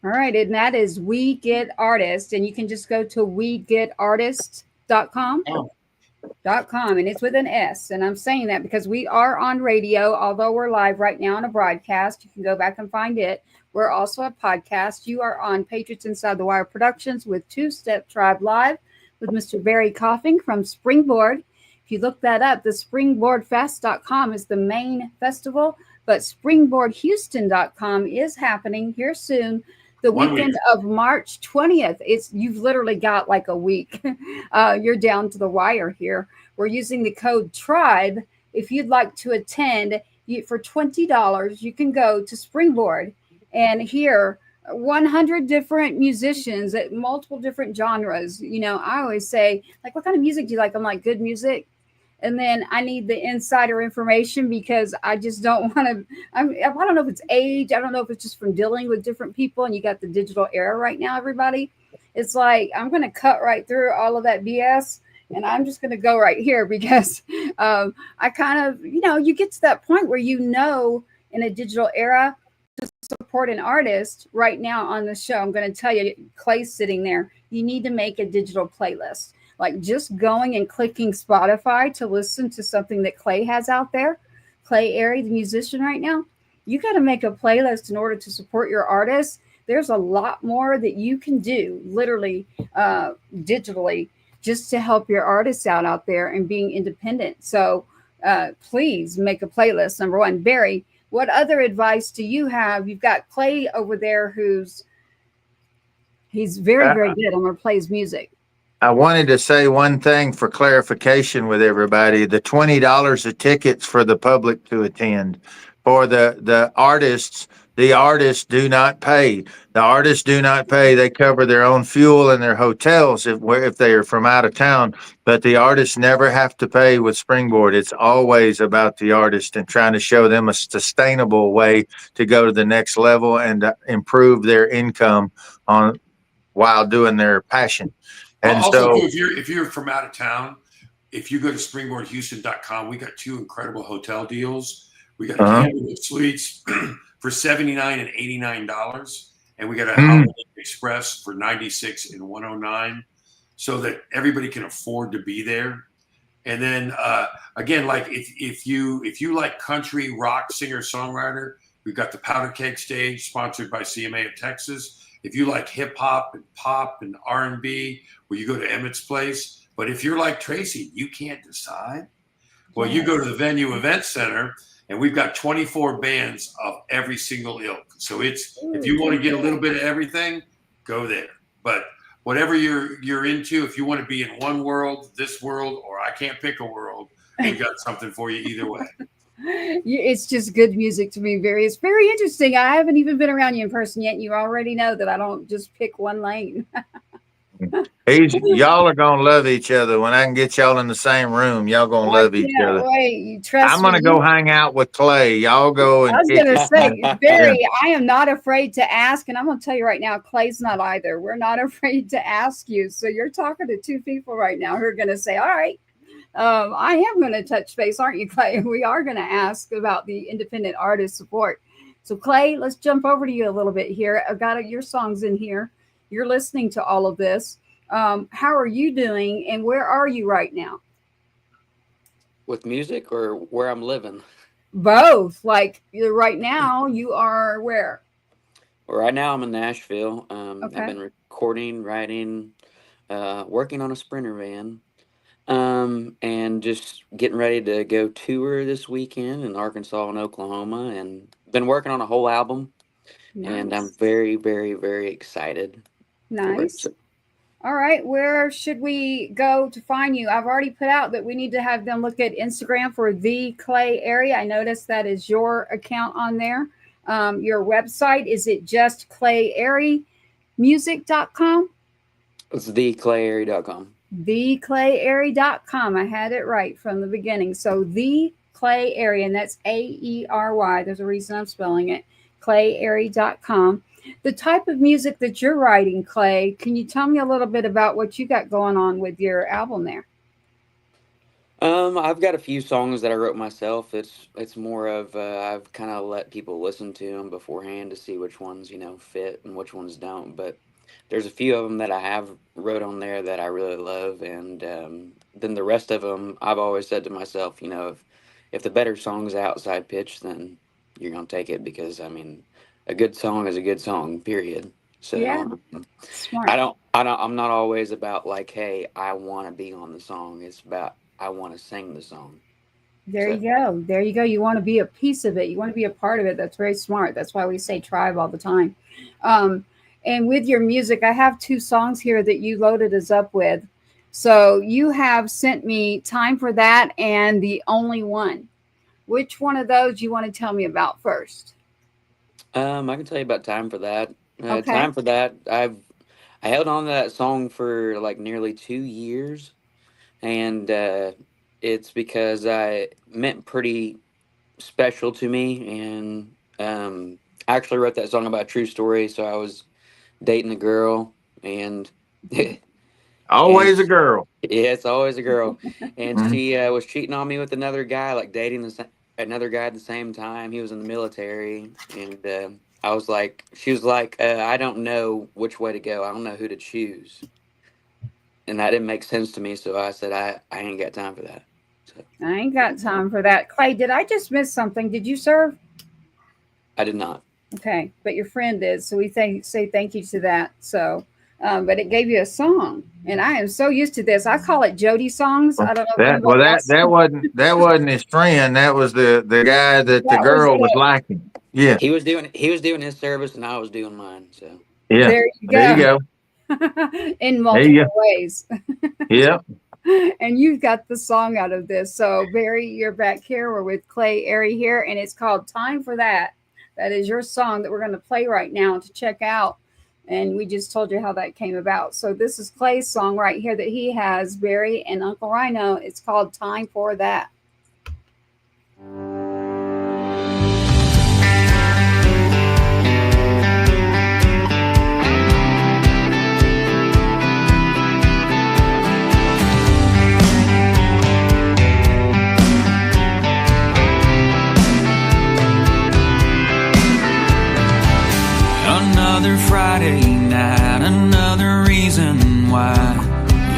All right. And that is We Get Artists. And you can just go to wegetartists.com. .com, and it's with an S. And I'm saying that because we are on radio, although we're live right now on a broadcast. You can go back and find it. We're also a podcast. You are on Patriots Inside the Wire Productions with Two Step Tribe Live with Mr. Barry Coughing from Springboard. If you look that up, the springboardfest.com is the main festival. but springboardhouston.com is happening here soon. The weekend of March 20th. You've literally got like a week. You're down to the wire here. We're using the code TRIBE. If you'd like to attend, for $20, you can go to Springboard and hear 100 different musicians at multiple different genres. I always say, like, what kind of music do you like? I'm like, good music. And then I need the insider information because I just don't want to. I don't know if it's age. I don't know if it's just from dealing with different people. And you got the digital era right now, everybody. It's like, I'm going to cut right through all of that BS. And I'm just going to go right here because I kind of, you get to that point where in a digital era to support an artist right now on the show. I'm going to tell you, Clay's sitting there. You need to make a digital playlist. Like just going and clicking Spotify to listen to something that Clay has out there, Clay Aery, the musician right now, you got to make a playlist in order to support your artists. There's a lot more that you can do literally digitally just to help your artists out there and being independent. So please make a playlist, number one. Barry, what other advice do you have? You've got Clay over there he's very, very good. I'm going to play his music. I wanted to say one thing for clarification with everybody. The $20 of tickets for the public to attend. For the artists do not pay. The artists do not pay. They cover their own fuel and their hotels if they are from out of town. But the artists never have to pay with Springboard. It's always about the artist and trying to show them a sustainable way to go to the next level and improve their income while doing their passion. And also, if you're from out of town, if you go to springboardhouston.com, we got 2 incredible hotel deals. We got Candlewood Suites for $79 and $89, and we got a Holiday Express for $96 and $109, so that everybody can afford to be there. And then again, like if you like country rock singer songwriter, we've got the Powder Keg Stage sponsored by CMA of Texas. If you like hip hop and pop and R&B, well, you go to Emmett's Place. But if you're like Tracy, you can't decide. Well, you go to the Venue Event Center, and we've got 24 bands of every single ilk. So if you want to get a little bit of everything, go there. But whatever you're into, if you want to be in one world, this world, or I can't pick a world, we got something for you either way. It's just good music to me. It's very interesting. I haven't even been around you in person yet. And you already know that I don't just pick one lane. Y'all are gonna love each other when I can get y'all in the same room. Y'all gonna love each other. Wait, I'm gonna go hang out with Clay. Y'all go. And I was gonna say, Barry, I am not afraid to ask, and I'm gonna tell you right now, Clay's not either. We're not afraid to ask you. So you're talking to 2 people right now who are gonna say, all right. I am going to touch base, aren't you, Clay? We are going to ask about the independent artist support. So, Clay, let's jump over to you a little bit here. I've got your songs in here. You're listening to all of this. How are you doing, and where are you right now? With music or where I'm living? Both. Like right now, you are where? Well, right now, I'm in Nashville. Okay. I've been recording, writing, working on a Sprinter van. And just getting ready to go tour this weekend in Arkansas and Oklahoma, and been working on a whole album. Nice. And I'm very, very, very excited. Nice. All right. Where should we go to find you? I've already put out that we need to have them look at Instagram for the Clay Aery. I noticed that is your account on there. Your website, is it just ClayAerymusic.com? It's theclayaery.com. theclayaery.com. I had it right from the beginning. So the Clay Aery, and that's AERY. There's a reason I'm spelling it. ClayAery.com. The type of music that you're writing, Clay, can you tell me a little bit about what you got going on with your album there? I've got a few songs that I wrote myself. It's more of I've kind of let people listen to them beforehand to see which ones fit and which ones don't. But there's a few of them that I have wrote on there that I really love, and then the rest of them, I've always said to myself, if the better song's outside pitch, then you're gonna take it, because I mean, a good song is a good song, period. So yeah. Smart. I'm not always about like, hey, I want to be on the song. It's about I want to sing the song. There you go. There you go. You want to be a piece of it. You want to be a part of it. That's very smart. That's why we say tribe all the time. And with your music, I have 2 songs here that you loaded us up with. So you have sent me Time for That and The Only One. Which one of those you want to tell me about first? I can tell you about Time for That. Okay. Time for That. I held on to that song for like nearly 2 years, and it's because I meant pretty special to me. And I actually wrote that song about a true story. So I was dating a girl, and Always a girl. yeah, it's always a girl, and she was cheating on me with another guy, like dating another guy at the same time. He was in the military, and I was like, she was like, I don't know which way to go. I don't know who to choose. And that didn't make sense to me. So I said, I ain't got time for that. So I ain't got time for that. Clay, did I just miss something? Did you serve? I did not. Okay, but your friend did. So we say thank you to that. So, but it gave you a song. And I am so used to this. I call it Jody songs. I don't know. That wasn't his friend. That was the guy that the girl was liking. Yeah. He was doing his service, and I was doing mine. So yeah. There you go. There you go. In multiple ways. Yep. And you've got the song out of this. So Barry, you're back here. We're with Clay Aery here, and it's called Time for That. That is your song that we're going to play right now to check out. And we just told you how that came about. So this is Clay's song right here that he has, Barry and Uncleryano. It's called Time for That. Another Friday night, another reason why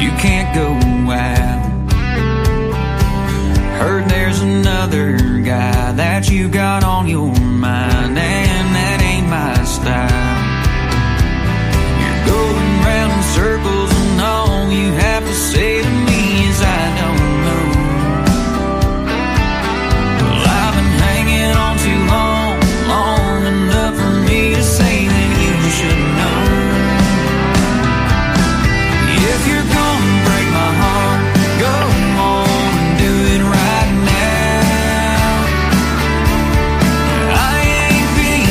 you can't go out. Heard there's another guy that you got on your mind, and that ain't my style. You're going round in circles, and all you have to say to me is I don't know. Well, I've been hanging on too long enough for me to say that you should know. If you're gonna break my heart, go on and do it right now. I ain't being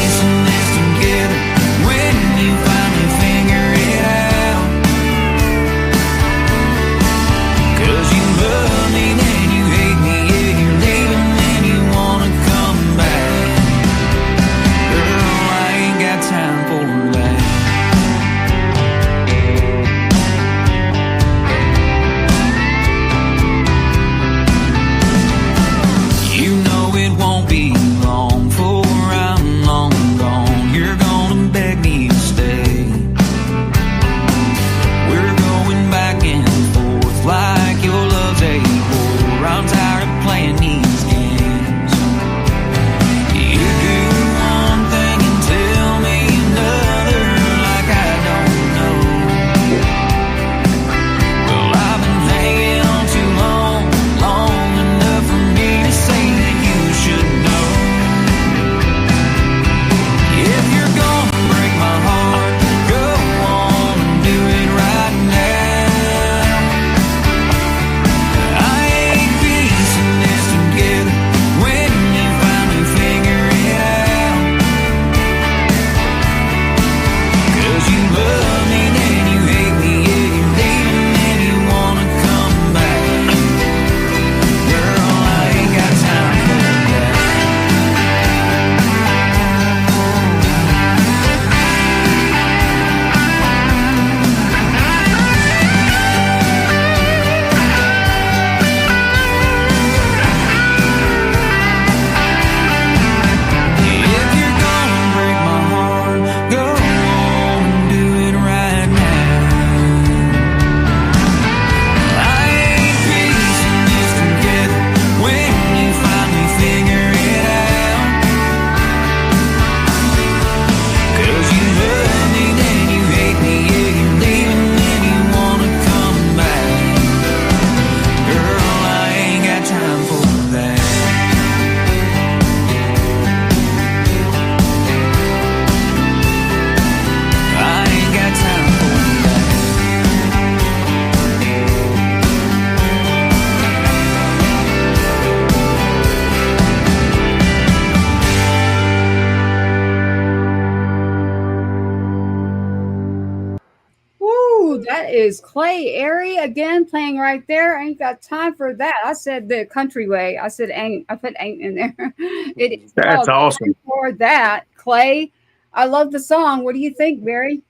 Ooh, that is Clay Aery again playing right there. I ain't got time for that. I said the country way. I said ain't. I put ain't in there. It is That's called awesome. Time For That. Clay, I love the song. What do you think, Barry?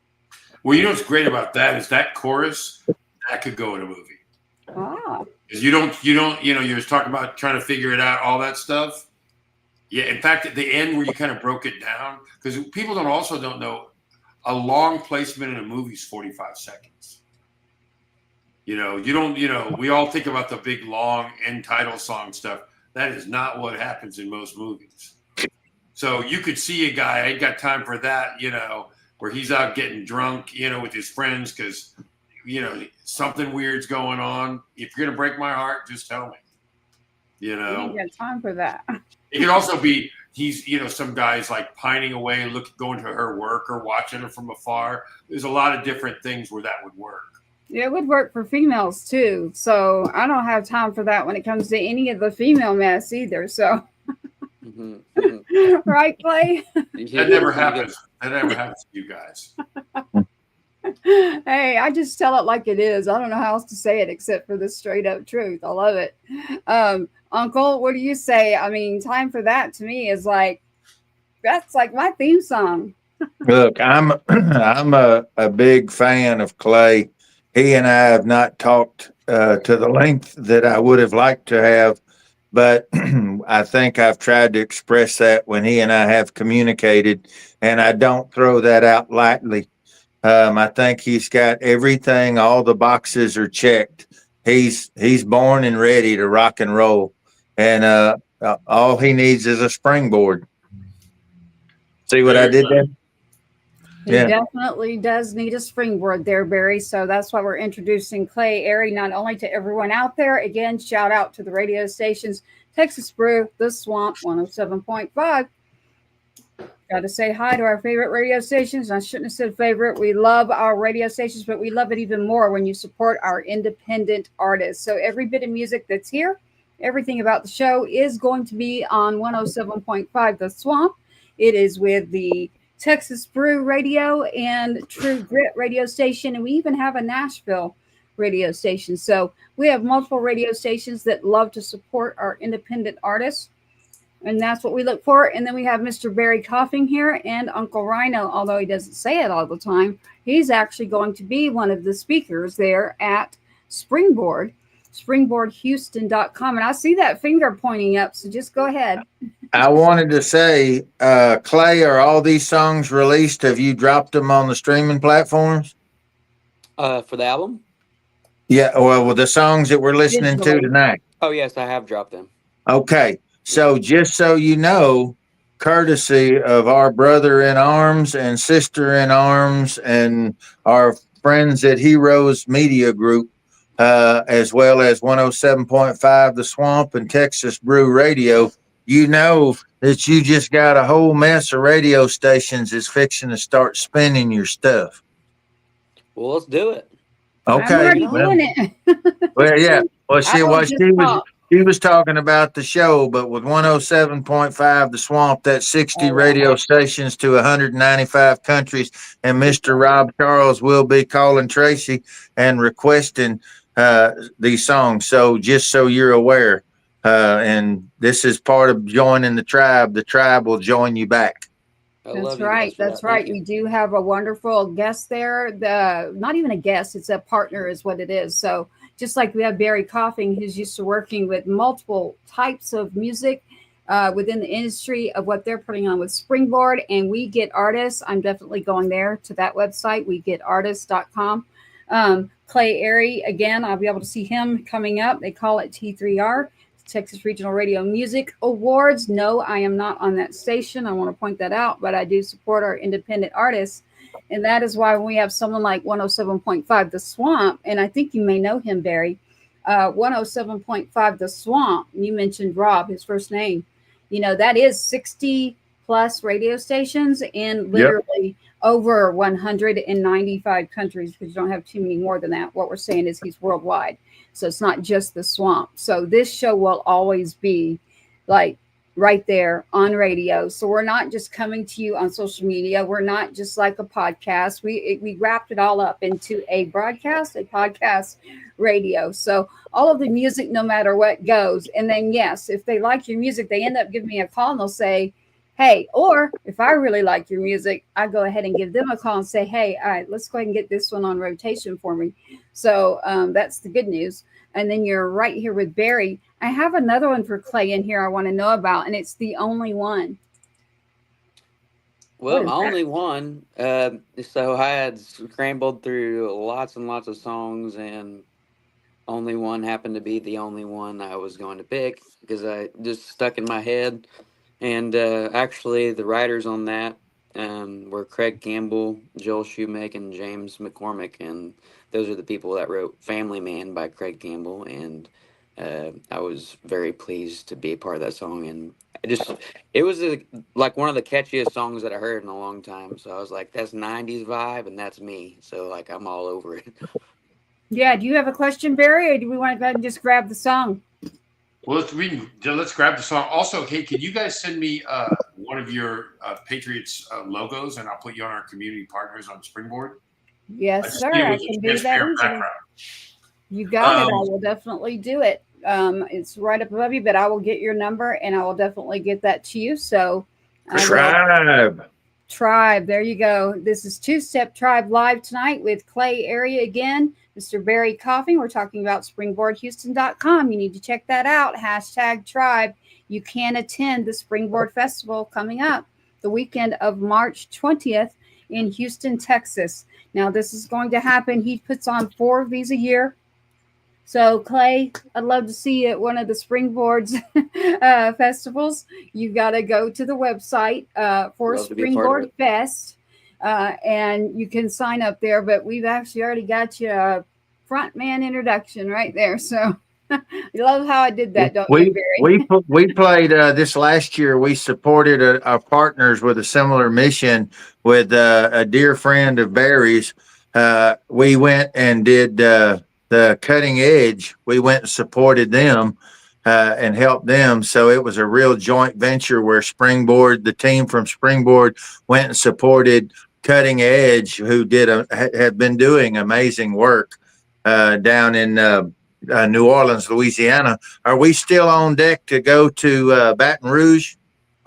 Well, you know what's great about that is that chorus that could go in a movie. Ah, Because you don't, you know, you was talking about trying to figure it out, all that stuff. Yeah, in fact, at the end where you kind of broke it down, because people don't know, a long placement in a movie is 45 seconds. You know, we all think about the big long end title song stuff. That is not what happens in most movies. So you could see a guy, I ain't got time for that, you know, where he's out getting drunk, you know, with his friends because, you know, something weird's going on. If you're going to break my heart, just tell me. You know, I ain't got time for that. It could also be he's, you know, some guys like pining away, going to her work or watching her from afar. There's a lot of different things where that would work. Yeah, it would work for females too. So I don't have time for that when it comes to any of the female mess either. So, right, Clay? That never happens. That never happens to you guys. Hey, I just tell it like it is. I don't know how else to say it except for the straight up truth. I love it. Uncle, what do you say? I mean, Time For That to me is like, that's like my theme song. Look, I'm a big fan of Clay. He and I have not talked to the length that I would have liked to have, but I think I've tried to express that when he and I have communicated, and I don't throw that out lightly. I think he's got everything. All the boxes are checked. He's born and ready to rock and roll, and all he needs is a springboard. See what I did there? He definitely does need a springboard there, Barry. So that's why we're introducing Clay Aery, not only to everyone out there. Again, shout out to the radio stations, Texas Brew, The Swamp, 107.5. Got to say hi to our favorite radio stations. I shouldn't have said favorite. We love our radio stations, but we love it even more when you support our independent artists. So every bit of music that's here, everything about the show is going to be on 107.5 The Swamp. It is with the Texas Brew Radio and True Grit radio station, and we even have a Nashville radio station. So we have multiple radio stations that love to support our independent artists, and that's what we look for. And then we have Mr. Barry Coughing here and Uncleryano, although he doesn't say it all the time. He's actually going to be one of the speakers there at Springboard, springboardhouston.com. And I see that finger pointing up, so just go ahead. I wanted to say, Clay, are all these songs released? Have you dropped them on the streaming platforms? For the album? Yeah, well, the songs that we're listening to tonight. Oh, yes, I have dropped them. Okay, so just so you know, courtesy of our brother in arms and sister in arms and our friends at Heroes Media Group, as well as 107.5 The Swamp and Texas Brew Radio, you know that you just got a whole mess of radio stations that's fixing to start spinning your stuff. Well, let's do it. Okay. I'm already doing it. Well, yeah. Well, she was talking about the show, but with 107.5 The Swamp, that's 60 radio stations to 195 countries, and Mr. Rob Charles will be calling Tracy and requesting these songs. So just so you're aware. And this is part of joining the tribe. The tribe will join you back. That's right. That's right. We do have a wonderful guest there. Not even a guest, it's a partner is what it is. So just like we have Barry Coughing, who's used to working with multiple types of music within the industry of what they're putting on with Springboard, and We Get Artists. I'm definitely going there to that website, wegetartists.com. Clay Aery, again, I'll be able to see him coming up. They call it T3R. Texas Regional Radio Music Awards. No, I am not on that station. I want to point that out, but I do support our independent artists. And that is why when we have someone like 107.5 The Swamp, and I think you may know him, Barry, 107.5 The Swamp, you mentioned Rob, his first name, you know, that is 60 plus radio stations in literally over 195 countries, because you don't have too many more than that. What we're saying is he's worldwide. So it's not just The Swamp. So this show will always be like right there on radio. So we're not just coming to you on social media. We're not just like a podcast. We wrapped it all up into a broadcast, a podcast, radio. So all of the music, no matter what, goes. And then, yes, if they like your music, they end up giving me a call and they'll say, hey, or if I really like your music, I go ahead and give them a call and say, hey, all right, let's go ahead and get this one on rotation for me. So that's the good news. And then you're right here with Barry. I have another one for Clay in here I want to know about, and it's The Only One. Well, only one. So I had scrambled through lots and lots of songs, and Only One happened to be the only one I was going to pick because I just stuck in my head. And actually, the writers on that were Craig Campbell, Joel Shoemake, and James McCormick, and those are the people that wrote Family Man by Craig Campbell, and I was very pleased to be a part of that song, and it was like one of the catchiest songs that I heard in a long time, so I was like, that's 90s vibe, and that's me, so like I'm all over it. Yeah, do you have a question, Barry, or do we want to go ahead and just grab the song? Well, let's grab the song. Also, hey, can you guys send me one of your Patriots logos, and I'll put you on our community partners on Springboard? Yes, sir. I can do that easily. You got it. I will definitely do it. It's right up above you, but I will get your number and I will definitely get that to you. So Tribe. There you go. This is Two Step Tribe live tonight with Clay Aery again. Mr. Barry Coughing. We're talking about springboardhouston.com. You need to check that out. #Tribe. You can attend the Springboard Festival coming up the weekend of March 20th in Houston, Texas. Now, this is going to happen. He puts on 4 of these a year. So, Clay, I'd love to see you at one of the Springboard's festivals. You got to go to the website for Springboard Fest. And you can sign up there, but we've actually already got you a front man introduction right there. So you love how I did that, don't you, Barry? We played this last year. We supported our partners with a similar mission with a dear friend of Barry's. We went and did the Cutting Edge. We went and supported them and helped them. So it was a real joint venture where Springboard, the team from Springboard, went and supported Cutting Edge, who have been doing amazing work down in New Orleans, Louisiana. Are we still on deck to go to Baton Rouge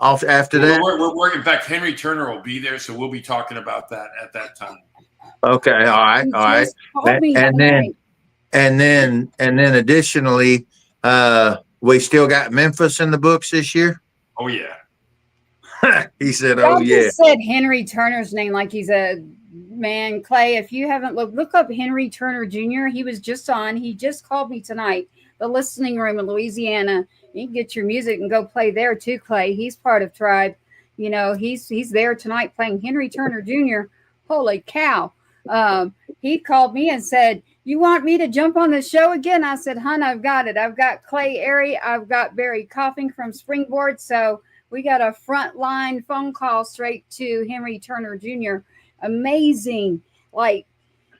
after that? We're in fact, Henry Turner will be there, so we'll be talking about that at that time. Okay, all right. And then additionally, we still got Memphis in the books this year. Oh yeah. He said, Y'all "Oh yeah." Just said Henry Turner's name like he's a man. Clay, if you haven't look up Henry Turner Jr. He was just on. He just called me tonight. The Listening Room in Louisiana. You can get your music and go play there too, Clay. He's part of Tribe. You know, he's there tonight playing Henry Turner Jr. Holy cow! He called me and said, "You want me to jump on the show again?" I said, "Hun, I've got it. I've got Clay Aery. I've got Barry Coughing from Springboard. So we got a frontline phone call straight to Henry Turner Jr. Amazing. Like,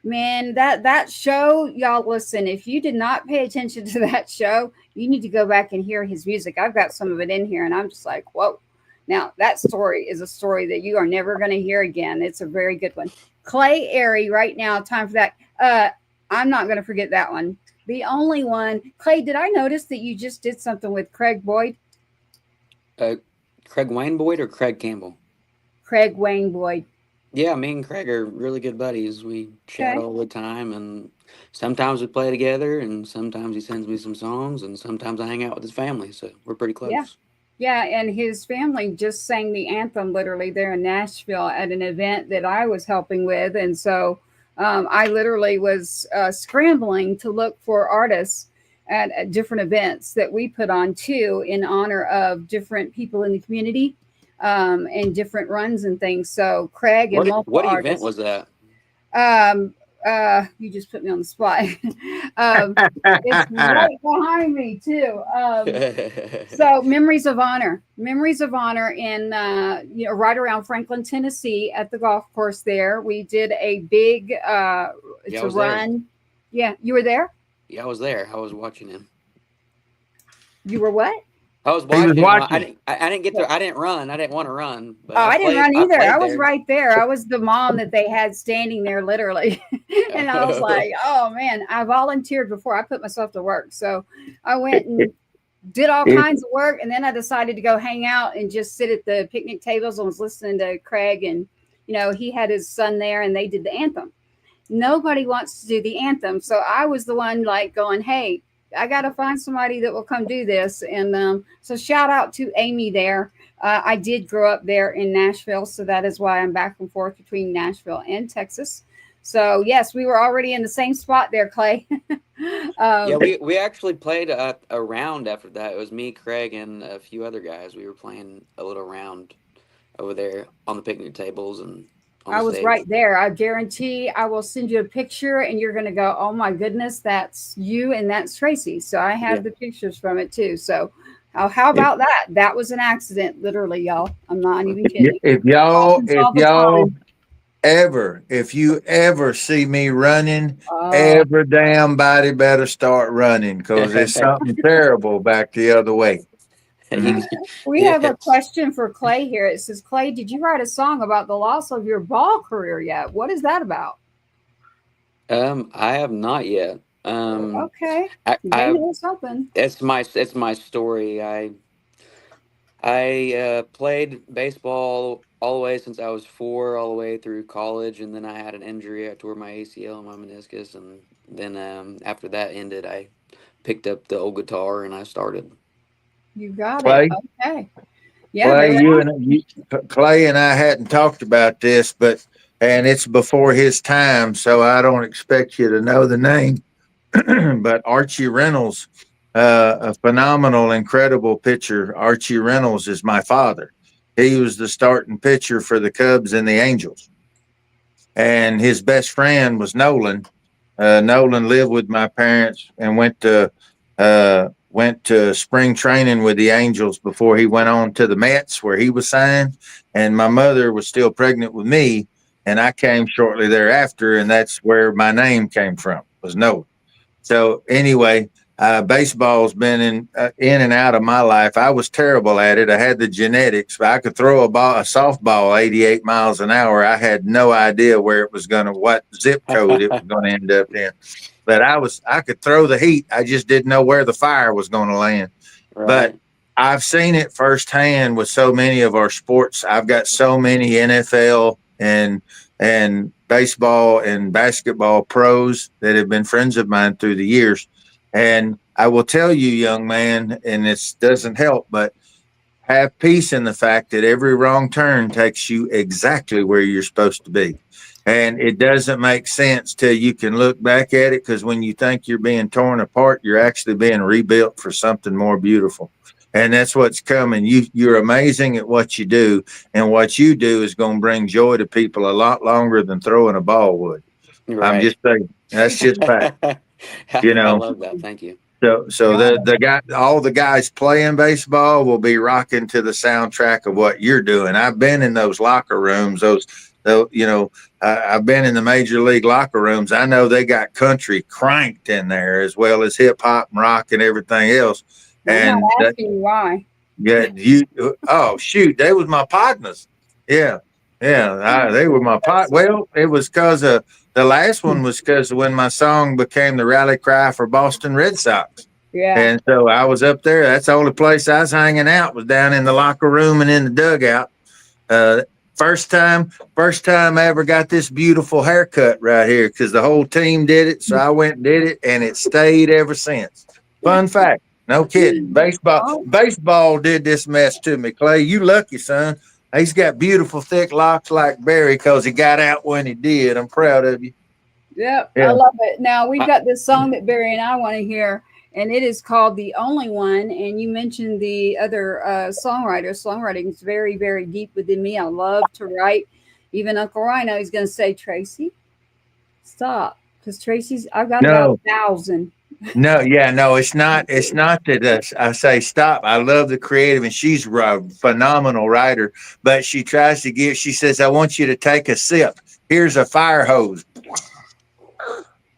man, that show, y'all listen, if you did not pay attention to that show, you need to go back and hear his music. I've got some of it in here and I'm just like, whoa. Now, that story is a story that you are never going to hear again. It's a very good one. Clay Aery right now, time for that. I'm not going to forget that one. The Only One. Clay, did I notice that you just did something with Craig Boyd? Craig Wayne Boyd or Craig Campbell? Craig Wayne Boyd. Yeah, me and Craig are really good buddies. We chat all the time, and sometimes we play together, and sometimes he sends me some songs, and sometimes I hang out with his family, so we're pretty close. Yeah, and his family just sang the anthem literally there in Nashville at an event that I was helping with, and so I literally was scrambling to look for artists at different events that we put on too in honor of different people in the community and different runs and things. So Craig and multiple what artists. Event was that? You just put me on the spot. It's right behind me too. So Memories of Honor in right around Franklin, Tennessee at the golf course there. We did a big it's a run. There. Yeah, you were there? Yeah, I was there. I was watching him. You were what? I was He was watching. watching. I didn't get to. I didn't run. I didn't want to run. But Oh, I didn't run either. played I was there. right there. I was the mom that they had standing there literally. And I was like, oh man, I volunteered before I put myself to work. So I went and did all kinds of work. And then I decided to go hang out and just sit at the picnic tables and was listening to Craig. And, you know, he had his son there and they did the anthem. Nobody wants to do the anthem. So I was the one like going, hey, I got to find somebody that will come do this. And so shout out to Amy there. I did grow up there in Nashville. So that is why I'm back and forth between Nashville and Texas. So yes, we were already in the same spot there, Clay. Yeah, we actually played a round after that. It was me, Craig, and a few other guys. We were playing a little round over there on the picnic tables and on I the was stage. right there. I guarantee I will send you a picture and you're going to go, oh my goodness, that's you and that's Tracy. So I have the pictures from it too. So how about that? That was an accident, literally, y'all. I'm not even kidding. If you ever see me running, every damn body better start running because there's something terrible back the other way. We have a question for Clay here. It says, Clay, did you write a song about the loss of your ball career yet? What is that about? I have not yet. Okay. I know something. It's my story. I played baseball all the way since I was 4, all the way through college, and then I had an injury. I tore my ACL and my meniscus, and then after that ended, I picked up the old guitar and I started. You got Clay? it. Okay. Yeah. Clay and I hadn't talked about this, and it's before his time, so I don't expect you to know the name. But Archie Reynolds, a phenomenal, incredible pitcher. Archie Reynolds is my father. He was the starting pitcher for the Cubs and the Angels. And his best friend was Nolan. Nolan lived with my parents and went to spring training with the Angels before he went on to the Mets where he was signed. And my mother was still pregnant with me. And I came shortly thereafter. And that's where my name came from, was Nolan. So anyway, baseball's been in and out of my life. I was terrible at it. I had the genetics, but I could throw a softball 88 miles an hour. I had no idea where it was what zip code it was going to end up in. But I could throw the heat. I just didn't know where the fire was going to land. Right. But I've seen it firsthand with so many of our sports. I've got so many NFL and baseball and basketball pros that have been friends of mine through the years. And I will tell you, young man, and this doesn't help, but have peace in the fact that every wrong turn takes you exactly where you're supposed to be. And it doesn't make sense till you can look back at it, because when you think you're being torn apart, you're actually being rebuilt for something more beautiful. And that's what's coming. You're amazing at what you do, and what you do is going to bring joy to people a lot longer than throwing a ball would. Right. I'm just saying, that's just fact. You know, I love that. Thank you. So all the guys playing baseball will be rocking to the soundtrack of what you're doing. I've been in those locker rooms. I've been in the major league locker rooms. I know they got country cranked in there as well as hip hop and rock and everything else. I'm not asking you why. Yeah, oh shoot, they was my partners. Yeah, they were my part. Well, it was because the last one was because when my song became the rally cry for Boston Red Sox. Yeah, and so I was up there. That's the only place I was hanging out, was down in the locker room and in the dugout. First time I ever got this beautiful haircut right here, because the whole team did it. So I went and did it, and it stayed ever since. Fun fact. No kidding. Baseball did this mess to me, Clay. You lucky, son. He's got beautiful, thick locks like Barry because he got out when he did. I'm proud of you. Yep, yeah. I love it. Now, we've got this song that Barry and I want to hear, and it is called The Only One. And you mentioned the other songwriters. Songwriting is very, very deep within me. I love to write. Even Uncleryano, he's going to say, Tracy, stop. Because I've got about 1,000. No, it's not that I say stop. I love the creative, and she's a phenomenal writer, but she tries to she says, I want you to take a sip. Here's a fire hose.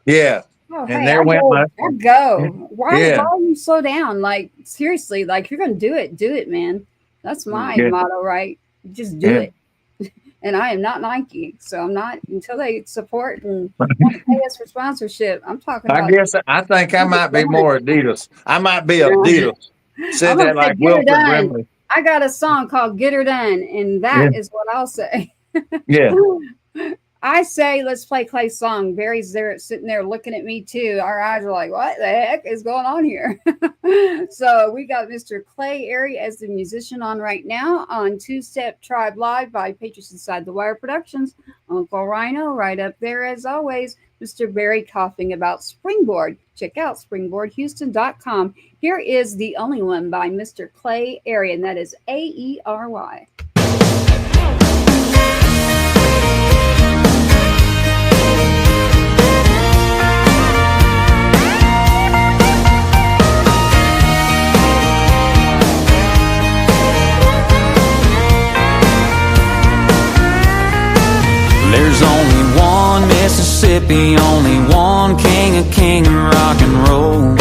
Yeah. Oh, Oh, And hey, there went my I go. Why Yeah. do you slow down? Like, seriously, like, you're going to do it, man. That's my motto, right? Just do it. And I am not Nike, so I'm not until they support and want to pay us for sponsorship. I'm talking about. I think I might be more Adidas. I might be Adidas. Said I'm gonna that say like get her Wilford done. Brimley. I got a song called "Get Her Done," and that is what I'll say. Yeah. I say let's play Clay's song. Barry's there sitting there looking at me too. Our eyes are like, what the heck is going on here? So we got Mr. Clay Aery as the musician on right now on Two Step Tribe Live by Patriots Inside the Wire Productions. Uncleryano right up there as always. Mr. Barry coughing about Springboard. Check out springboardhouston.com. Here is The Only One by Mr. Clay Aery, and that is Aery. There's only one Mississippi, only one king of rock and roll,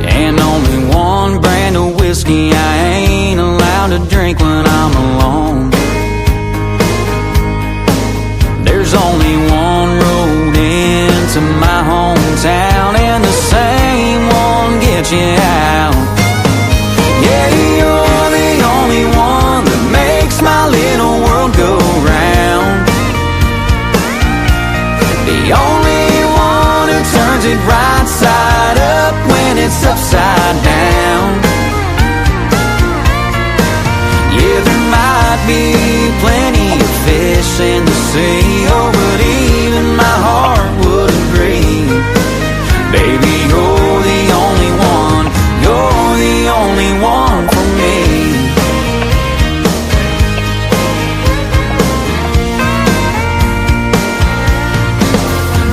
and only one brand of whiskey I ain't allowed to drink when I'm alone. There's only one road into my hometown, and the same one gets you out. Yeah, you're the only one that makes my little world go round. The only one who turns it right side up when it's upside down. Yeah, there might be plenty of fish in the sea, oh, but even my heart would agree. Baby, you're the only one, you're the only one for me.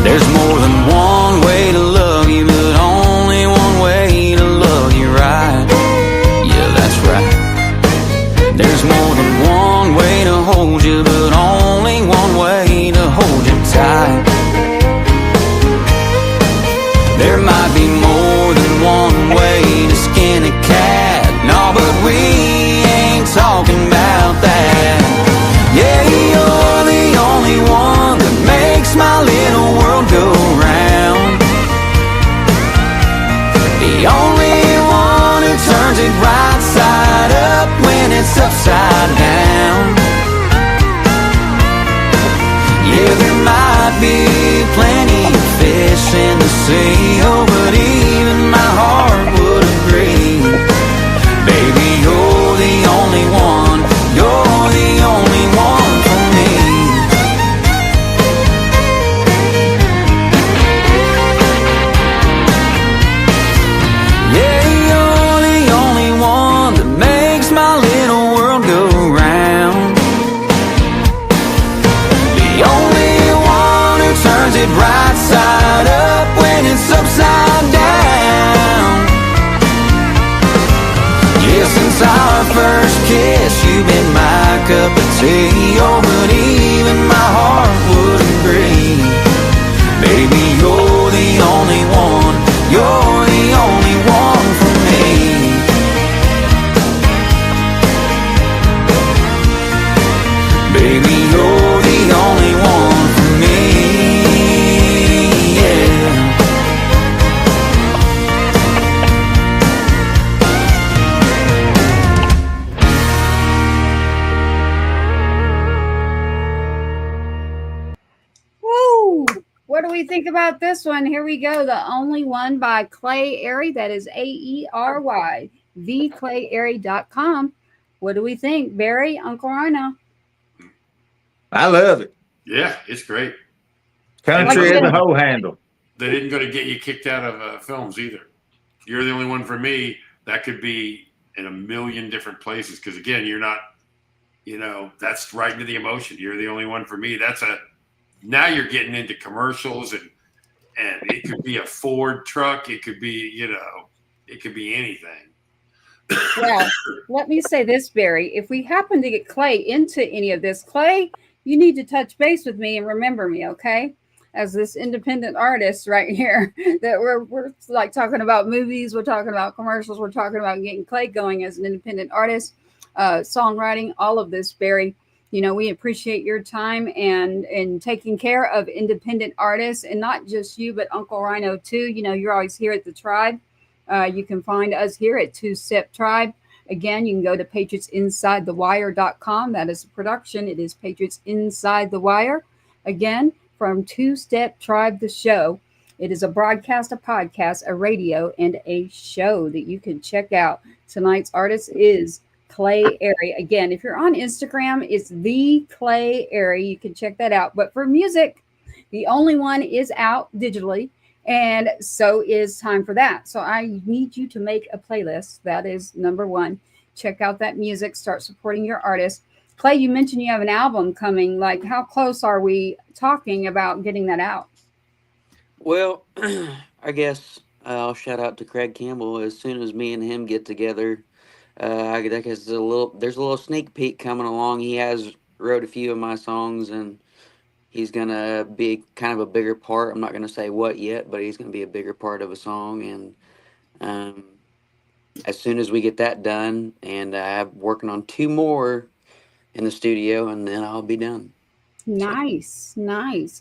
There's more than one way to love you, but only one way to love you right. Yeah, that's right. There's more than one way to hold you, but only one way to hold you tight. There might be more than one way to skin a cat, no, but we ain't talking about that. Yeah, you're the only one that makes my little world go round. The only one who turns it right side up when it's upside down. Yeah, there might be plenty of fish in the sea, oh, but even my heart would agree. Baby, you're the only one, you're the only one for me. Yeah, you're the only one that makes my little world go round. The only one who turns it right side up when it's upside down. Yeah, since our first kiss, you've been my cup of tea, oh, but even my heart would agree. Baby, you're the only one, you're the only one for me. Baby, you're the only one for me, yeah. Woo! What do we think about this one? Here we go. The Only One by Clay Aery. That is Aery. TheClayAery.com. What do we think? Barry, Uncleryano? I love it. Yeah, it's great. Country is the hoe handle. They didn't go to get you kicked out of films either. You're the only one for me. That could be in a million different places. Because again, you're not, that's right into the emotion. You're the only one for me. Now you're getting into commercials and it could be a Ford truck. It could be, it could be anything. Well, let me say this, Barry. If we happen to get Clay into any of this, Clay, you need to touch base with me and remember me, okay? as this independent artist right here that we're like talking about movies, we're talking about commercials, we're talking about getting Clay going as an independent artist, songwriting, all of this, Barry. You know, we appreciate your time and taking care of independent artists, and not just you, but Uncleryano too. You know, you're always here at the Tribe. You can find us here at Two Step Tribe. Again, you can go to patriotsinsidethewire.com. That is a production. It is Patriots Inside the Wire. Again, from Two Step Tribe, the show. It is a broadcast, a podcast, a radio, and a show that you can check out. Tonight's artist is Clay Aery. Again, if you're on Instagram, it's the Clay Aery. You can check that out. But for music, the only one is out digitally. And so is Time for That. So I need you to make a playlist. That is number one. Check out that music. Start supporting your artists. Clay, you mentioned you have an album coming. Like, how close are we talking about getting that out? Well, I guess I'll shout out to Craig Campbell. As soon as me and him get together, I guess there's a little sneak peek coming along. He has wrote a few of my songs, and he's going to be kind of a bigger part. I'm not going to say what yet, but he's going to be a bigger part of a song. And as soon as we get that done, and I'm working on 2 more in the studio, and then I'll be done. Nice.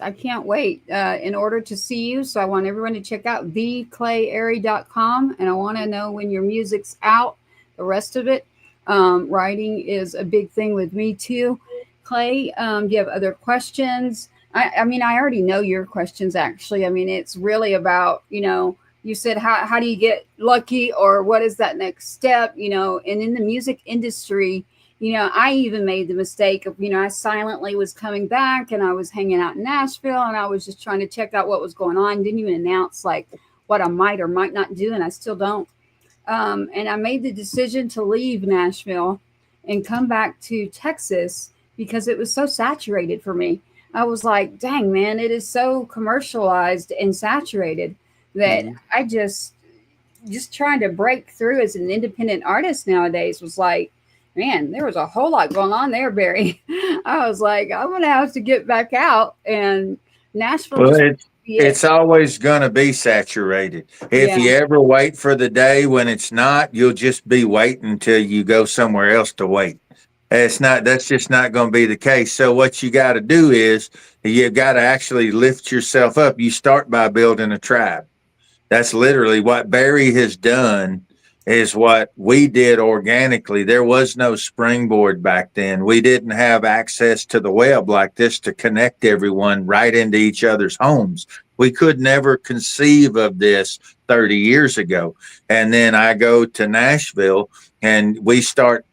I can't wait in order to see you. So I want everyone to check out theclayaery.com, and I want to know when your music's out, the rest of it. Writing is a big thing with me too. Clay, do you have other questions? I mean, I already know your questions, actually. I mean, it's really about, you know, you said, how do you get lucky, or what is that next step, you know? And in the music industry, you know, I even made the mistake of, you know, I silently was coming back, and I was hanging out in Nashville, and I was just trying to check out what was going on. Didn't even announce like what I might or might not do, and I still don't. And I made the decision to leave Nashville and come back to Texas because it was so saturated for me. I was like, dang, man, it is so commercialized and saturated that I just trying to break through as an independent artist nowadays was like, man, there was a whole lot going on there, Barry. I was like, I'm going to have to get back out. And Nashville. Well, it's always going to be saturated. If you ever wait for the day when it's not, you'll just be waiting until you go somewhere else to wait. That's just not going to be the case. So what you got to do is you got to actually lift yourself up. You start by building a tribe. That's literally what Barry has done, is what we did organically. There was no Springboard back then. We didn't have access to the web like this to connect everyone right into each other's homes. We could never conceive of this 30 years ago. And then I go to Nashville, and you start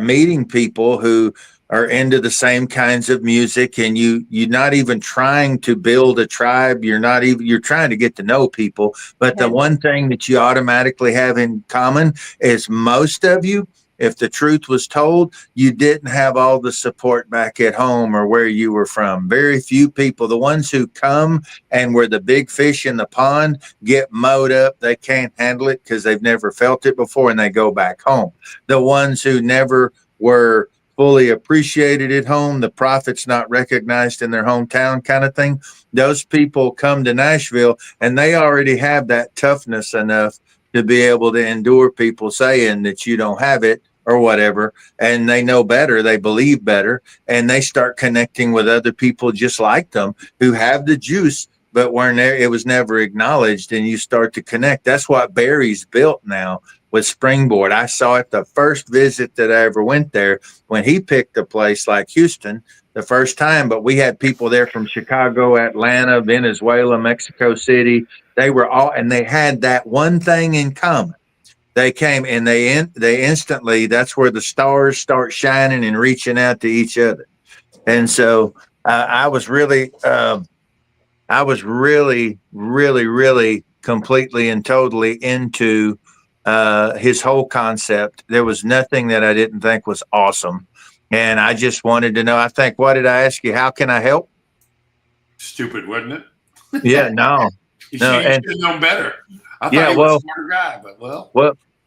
meeting people who are into the same kinds of music, and you're not even trying to build a tribe. You're trying to get to know people. But the one thing that you automatically have in common is most of you, if the truth was told, you didn't have all the support back at home or where you were from. Very few people, the ones who come and were the big fish in the pond, get mowed up. They can't handle it because they've never felt it before, and they go back home. The ones who never were fully appreciated at home, the profits not recognized in their hometown kind of thing, those people come to Nashville, and they already have that toughness enough to be able to endure people saying that you don't have it or whatever, and they know better, they believe better, and they start connecting with other people just like them who have the juice, but it was never acknowledged, and you start to connect. That's what Barry's built now with Springboard. I saw it the first visit that I ever went there when he picked a place like Houston the first time, but we had people there from Chicago, Atlanta, Venezuela, Mexico City. They were all, and they had that one thing in common. They came, and they instantly, that's where the stars start shining and reaching out to each other. And so I was really, really completely and totally into his whole concept. There was nothing that I didn't think was awesome. And I just wanted to know, I think, what did I ask you? How can I help? Stupid, wasn't it? Yeah, no. You should have known better. I thought he was a smart guy, but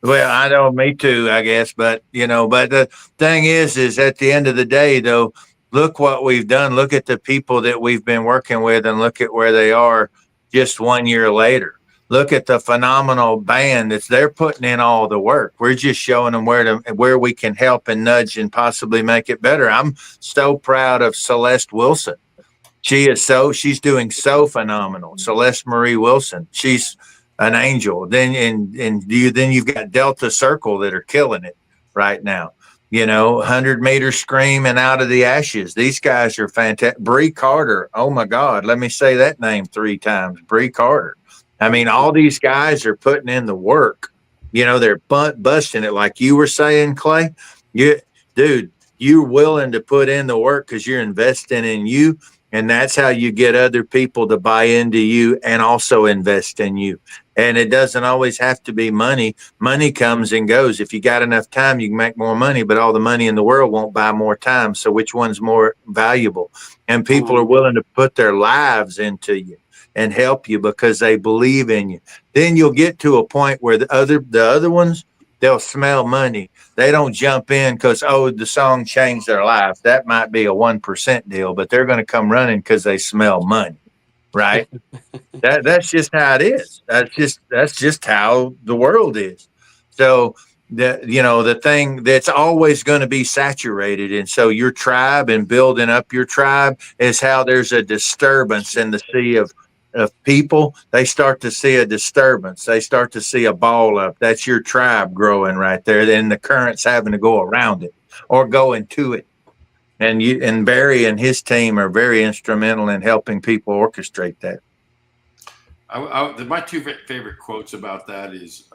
well, I know, me too, I guess. But, but the thing is at the end of the day, though, look what we've done. Look at the people that we've been working with and look at where they are just 1 year later. Look at the phenomenal band that's they're putting in all the work. We're just showing them where we can help and nudge and possibly make it better. I'm so proud of Celeste Wilson. She's doing so phenomenal. Celeste Marie Wilson. She's an angel. Then you've got Delta Circle that are killing it right now. 100-meter scream and out of the ashes. These guys are fantastic. Bree Carter. Oh my God. Let me say that name 3 times. Bree Carter. I mean, all these guys are putting in the work. They're busting it like you were saying, Clay. Dude, you're willing to put in the work because you're investing in you. And that's how you get other people to buy into you and also invest in you. And it doesn't always have to be money. Money comes and goes. If you got enough time, you can make more money, but all the money in the world won't buy more time. So which one's more valuable? And people are willing to put their lives into you and help you because they believe in you. Then you'll get to a point where the other ones, they'll smell money. They don't jump in because, the song changed their life. That might be a 1% deal, but they're going to come running because they smell money, right? That's just how it is. That's just how the world is. So the thing that's always going to be saturated. And so your tribe and building up your tribe is how there's a disturbance in the sea of people. They start to see a disturbance. They start to see a ball up. That's your tribe growing right there. Then the current's having to go around it or go into it. And Barry and his team are very instrumental in helping people orchestrate that. My 2 favorite quotes about that is,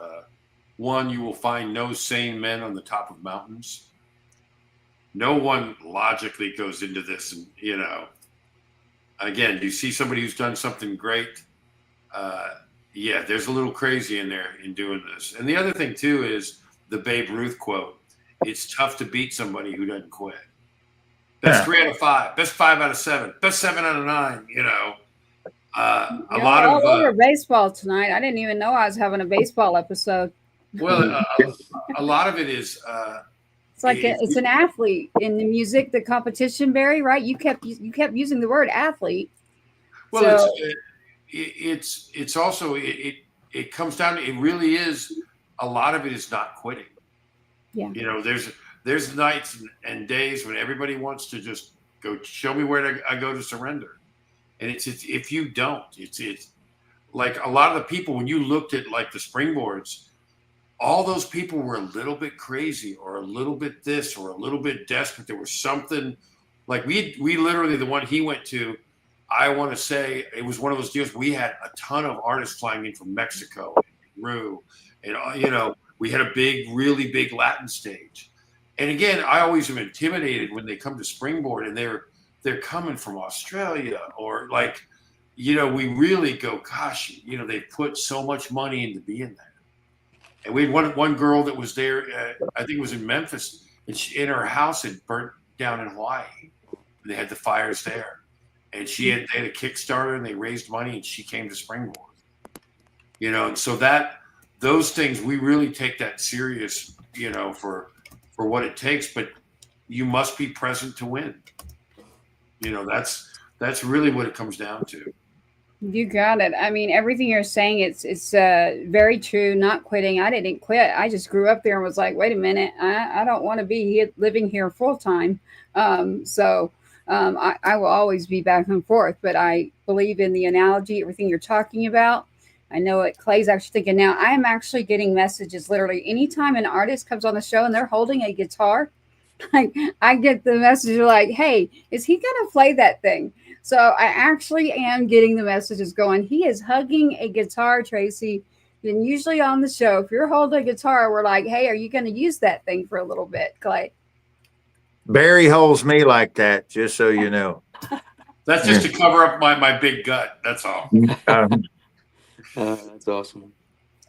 one, you will find no sane men on the top of mountains. No one logically goes into this and, again, you see somebody who's done something great. There's a little crazy in there in doing this. And the other thing too is the Babe Ruth quote. It's tough to beat somebody who doesn't quit. Best 3 out of 5, best 5 out of 7, best 7 out of 9, a lot of over baseball tonight. I didn't even know I was having a baseball episode. Well, a lot of it is it's like it's an athlete in the music, the competition, Barry, right? You kept using the word athlete. Well, so, it's also it comes down to, it really is, a lot of it is not quitting. Yeah. There's nights and days when everybody wants to just go, show me where I go to surrender. And it's if you don't, it's like a lot of the people, when you looked at like the springboards, all those people were a little bit crazy or a little bit this or a little bit desperate. There was something like we literally, the one he went to, I want to say it was one of those deals. We had a ton of artists flying in from Mexico and Peru, and we had a really big Latin stage. And again, I always am intimidated when they come to Springboard and they're coming from Australia or we really go, gosh, they put so much money into being there. And we had one girl that was there, I think it was in Memphis, and in her house had burnt down in Hawaii. They had the fires there. And they had a Kickstarter and they raised money and she came to Springboard. And so those things, we really take that serious, for what it takes, but you must be present to win. That's really what it comes down to. You got it. I mean, everything you're saying, it's very true. Not quitting. I didn't quit. I just grew up there and was like, wait a minute, I don't want to be living here full time. So I will always be back and forth, but I believe in the analogy, everything you're talking about. I know what Clay's actually thinking now. I am actually getting messages literally anytime an artist comes on the show and they're holding a guitar. I get the message like, hey, is he going to play that thing? So I actually am getting the messages going, he is hugging a guitar, Tracy. And usually on the show, if you're holding a guitar, we're like, hey, are you going to use that thing for a little bit, Clay? Barry holds me like that, just so you know. That's just to cover up my big gut. That's all. That's awesome.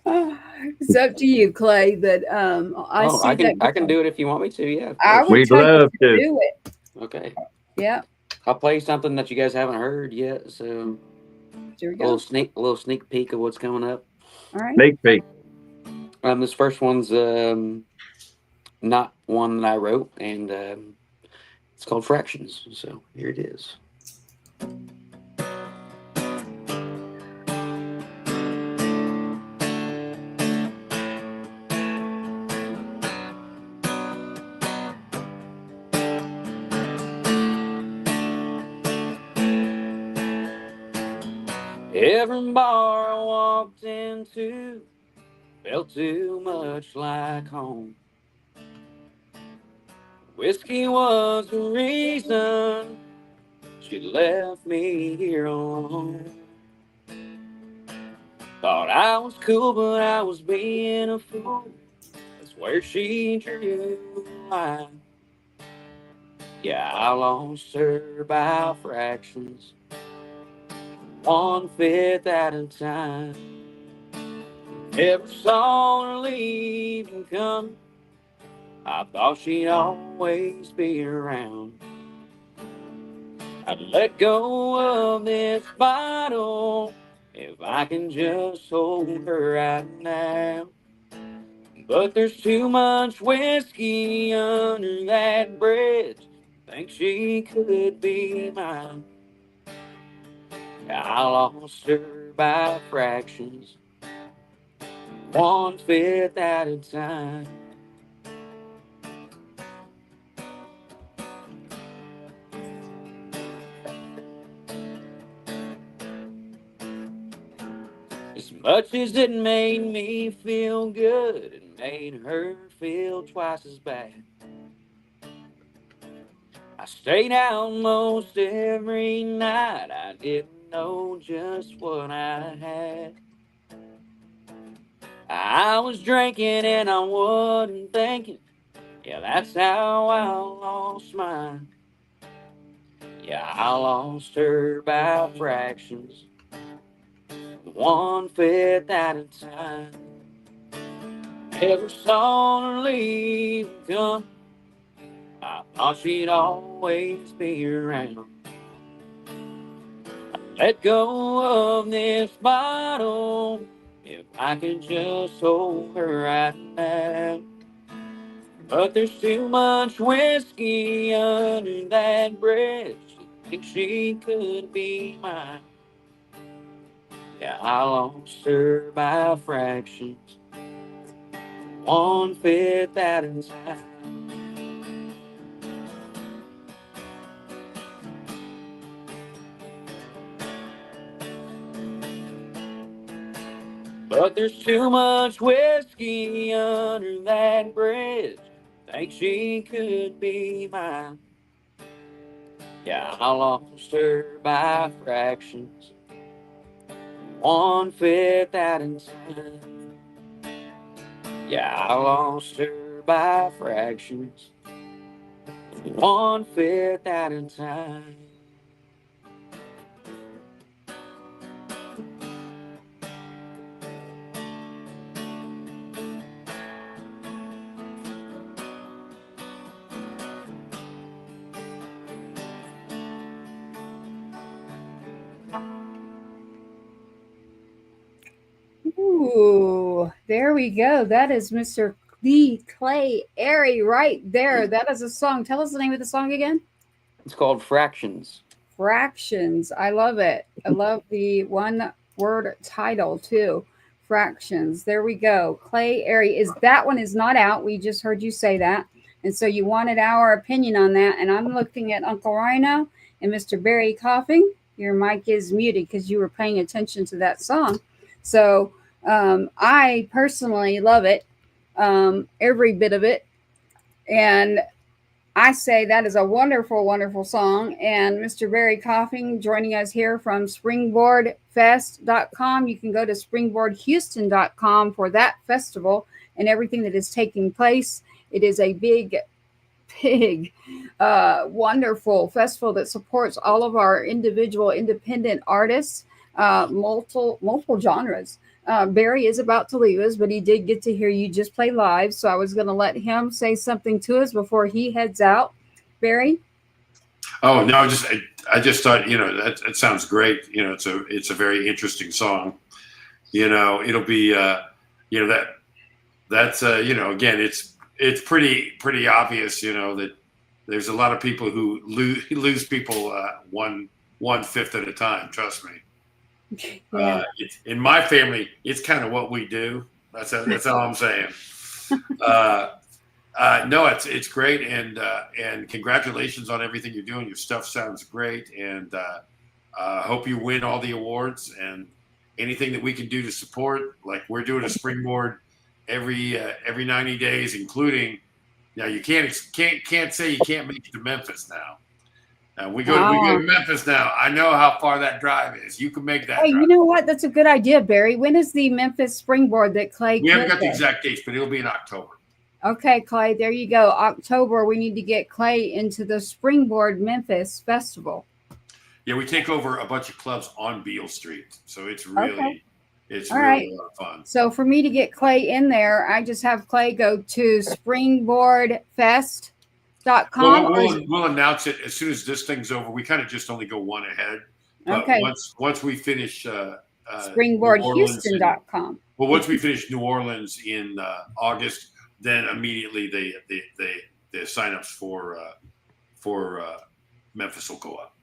It's up to you, Clay. But I can do it if you want me to. Yeah, we'd love to do it. Okay. Yeah. I'll play something that you guys haven't heard yet. So here we go. A little sneak peek of what's coming up. All right. Sneak peek. This first one's not one that I wrote, and It's called Fractions. So here it is. Every bar I walked into felt too much like home. Whiskey was the reason she left me here alone. Thought I was cool, but I was being a fool. That's where she drew the line. Yeah, I lost her by fractions, 1/5 at a time. Never saw her leave and come. I thought she'd always be around. I'd let go of this bottle if I can just hold her right now. But there's too much whiskey under that bridge. Think she could be mine. I lost her by fractions, 1/5 at a time. As much as it made me feel good, it made her feel twice as bad. I stayed out most every night. I didn't know just what I had. I was drinking and I wasn't thinking. Yeah, that's how I lost mine. Yeah, I lost her by fractions, 1/5 at a time. Never saw her leave and come. I thought she'd always be around. I let go of this bottle if I could just hold her right now. But there's too much whiskey under that bridge. I think she could be mine. Yeah, I lost her by fractions, 1/5 at a time. But there's too much whiskey under that bridge. Think she could be mine. Yeah, I lost her by fractions, 1/5 at a time. Yeah, I lost her by fractions, 1/5 at a time. Ooh, there we go. That is Mr. Clay Aery right there. That is a song. Tell us the name of the song again. It's called Fractions. Fractions. I love it. I love the one word title too. Fractions. There we go. Clay Aery. That one is not out. We just heard you say that. And so you wanted our opinion on that. And I'm looking at Uncleryano and Mr. Barry coughing. Your mic is muted because you were paying attention to that song. So I personally love it, every bit of it. And I say that is a wonderful, wonderful song. And Mr. Barry Coughing joining us here from springboardfest.com. You can go to springboardhouston.com for that festival and everything that is taking place. It is a big, wonderful festival that supports all of our individual independent artists, multiple genres. Barry is about to leave us, but he did get to hear you just play live. So I was going to let him say something to us before he heads out. Barry? Oh, no, I just thought, that sounds great. It's a very interesting song. It'll be, again, it's pretty obvious, that there's a lot of people who lose people 1/5 at a time. Trust me. Yeah. In my family, it's kind of what we do. That's all I'm saying. No, it's great, and congratulations on everything you're doing. Your stuff sounds great, and hope you win all the awards, and anything that we can do to support. Like, we're doing a springboard every 90 days, including, now you can't say you can't make it to Memphis now. We go to Memphis now. I know how far that drive is. You can make that. Hey, drive. you know what? That's a good idea, Barry. When is the Memphis springboard that Clay? We haven't got the exact dates, but it'll be in October. Okay, Clay, there you go. October, we need to get Clay into the Springboard Memphis Festival. Yeah, we take over a bunch of clubs on Beale Street, so it's really a lot of fun. So for me to get Clay in there, I just have Clay go to springboardfest.com. We'll announce it as soon as this thing's over. We kind of just only go one ahead. But okay. Once we finish springboardhouston.com. Well, once we finish New Orleans in August, then immediately the signups for Memphis will go up.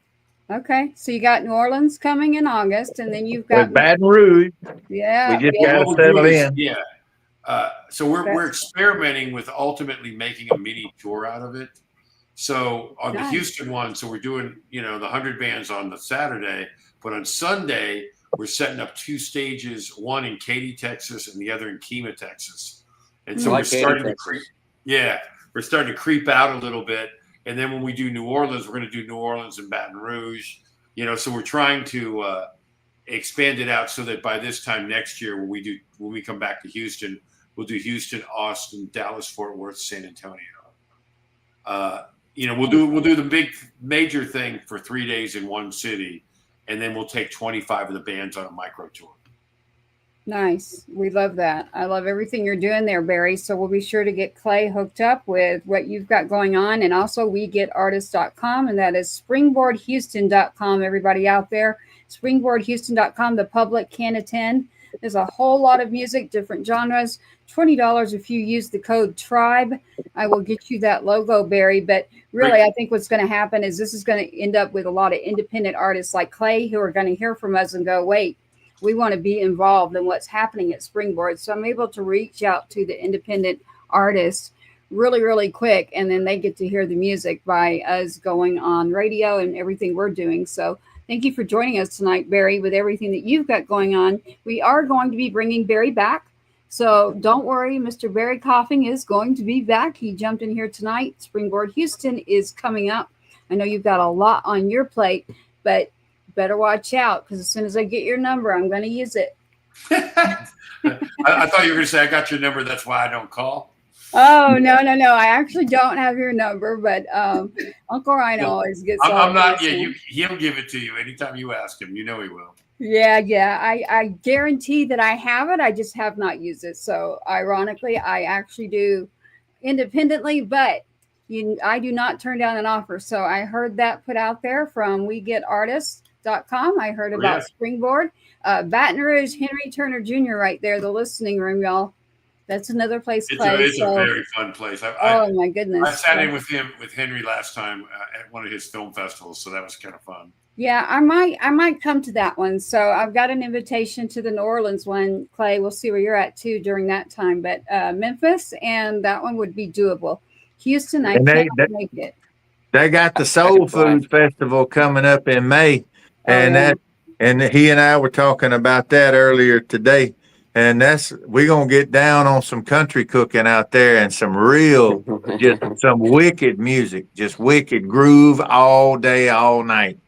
Okay, so you got New Orleans coming in August, and then you've got Baton Rouge. Yeah, we just got to settle in. Yeah. So we're experimenting with ultimately making a mini tour out of it. So on the Houston one, so we're doing the 100 bands on the Saturday, but on Sunday we're setting up 2 stages, one in Katy, Texas, and the other in Kemah, Texas. And so we're starting to creep out a little bit. And then when we do New Orleans, we're going to do New Orleans and Baton Rouge. So we're trying to expand it out so that by this time next year, when we come back to Houston, we'll do Houston, Austin, Dallas, Fort Worth, San Antonio. We'll do the big major thing for 3 days in one city, and then we'll take 25 of the bands on a micro tour. Nice. We love that. I love everything you're doing there, Barry. So we'll be sure to get Clay hooked up with what you've got going on. And also wegetartists.com, and that is springboardhouston.com, everybody out there. Springboardhouston.com. The public can attend. There's a whole lot of music, different genres. $20 if you use the code TRIBE. I will get you that logo, Barry. But really, I think what's going to happen is this is going to end up with a lot of independent artists like Clay who are going to hear from us and go, wait, we want to be involved in what's happening at Springboard. So I'm able to reach out to the independent artists really, really quick. And then they get to hear the music by us going on radio and everything we're doing. So thank you for joining us tonight, Barry, with everything that you've got going on. We are going to be bringing Barry back. So don't worry, Mr. Barry Coughing is going to be back. He jumped in here tonight. Springboard Houston is coming up. I know you've got a lot on your plate, but better watch out, because as soon as I get your number, I'm going to use it. I thought you were going to say, I got your number, that's why I don't call. Oh, no. I actually don't have your number, but Uncleryano always gets I'm not, he'll give it to you anytime you ask him. He will. Yeah. I guarantee that I have it. I just have not used it. So ironically, I actually do independently, but I do not turn down an offer. So I heard that put out there from wegetartists.com. I heard about Springboard. Baton Rouge, Henry Turner Jr. right there, the listening room, y'all. That's another place. It's a very fun place. My goodness. I sat in with Henry last time at one of his film festivals, so that was kind of fun. Yeah, I might come to that one. So I've got an invitation to the New Orleans one, Clay. We'll see where you're at too during that time. But Memphis, and that one would be doable. Houston, I can't make it. They got the Soul Food Festival coming up in May. And he and I were talking about that earlier today. And we're going to get down on some country cooking out there and some real, just some wicked music, just wicked groove all day, all night.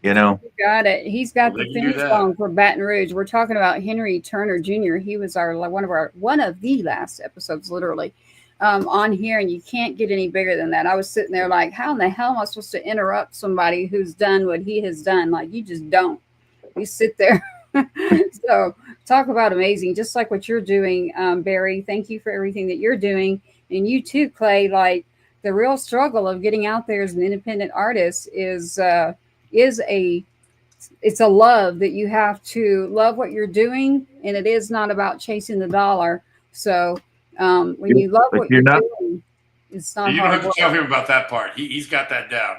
Got it. He's got the theme song for Baton Rouge. We're talking about Henry Turner Jr. He was one of the last episodes, literally, on here, and you can't get any bigger than that. I was sitting there like, how in the hell am I supposed to interrupt somebody who's done what he has done? Like, you just don't. You sit there. So talk about amazing, just like what you're doing, Barry. Thank you for everything that you're doing. And you too, Clay. Like, the real struggle of getting out there as an independent artist is a love that you have to love what you're doing, and it is not about chasing the dollar. So when you love what you're doing, It's not You don't hard have to work. tell him about that part. He's got that down.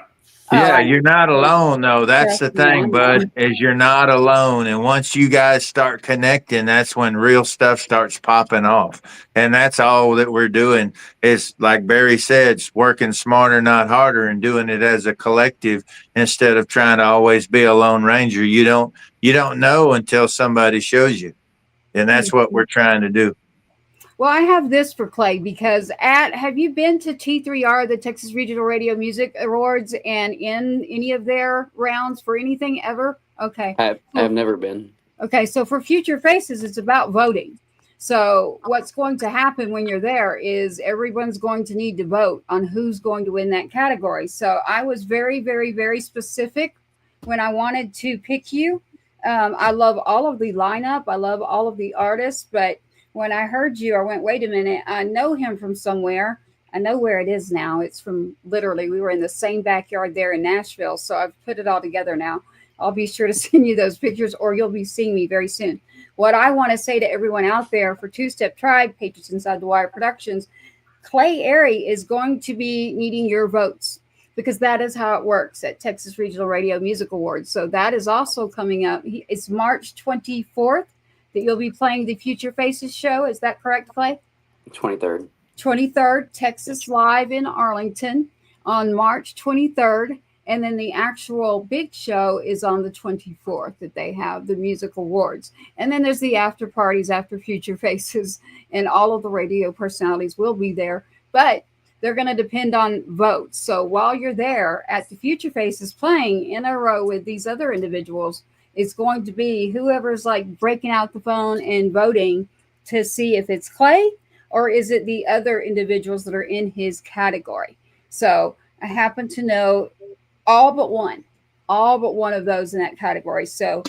Yeah, Oh, you're not alone though. That's the trust me, I thing, know. bud, is you're not alone. And once you guys start connecting, that's when real stuff starts popping off. And that's all that we're doing is, like Barry said, it's working smarter, not harder, and doing it as a collective instead of trying to always be a lone ranger. You don't know until somebody shows you. And that's what we're trying to do. Well, I have this for Clay because have you been to T3R, the Texas Regional Radio Music Awards, and in any of their rounds for anything ever? Okay. I've never been. Okay, so for Future Faces, it's about voting. So what's going to happen when you're there is everyone's going to need to vote on who's going to win that category. So I was very, very, very specific when I wanted to pick you. I love all of the lineup. I love all of the artists, but when I heard you, I went, wait a minute, I know him from somewhere. I know where it is now. It's from literally, we were in the same backyard there in Nashville. So I've put it all together now. I'll be sure to send you those pictures or you'll be seeing me very soon. What I want to say to everyone out there for Two Step Tribe, Patriots Inside the Wire Productions, Clay Aery is going to be needing your votes because that is how it works at Texas Regional Radio Music Awards. So that is also coming up. It's March 24th. That you'll be playing the Future Faces show. Is that correct, Clay? 23rd. 23rd, Texas Live in Arlington on March 23rd. And then the actual big show is on the 24th that they have the music awards. And then there's the after parties after Future Faces, and all of the radio personalities will be there. But they're going to depend on votes. So while you're there at the Future Faces playing in a row with these other individuals, it's going to be whoever's like breaking out the phone and voting to see if it's Clay or is it the other individuals that are in his category. So I happen to know all but one of those in that category. So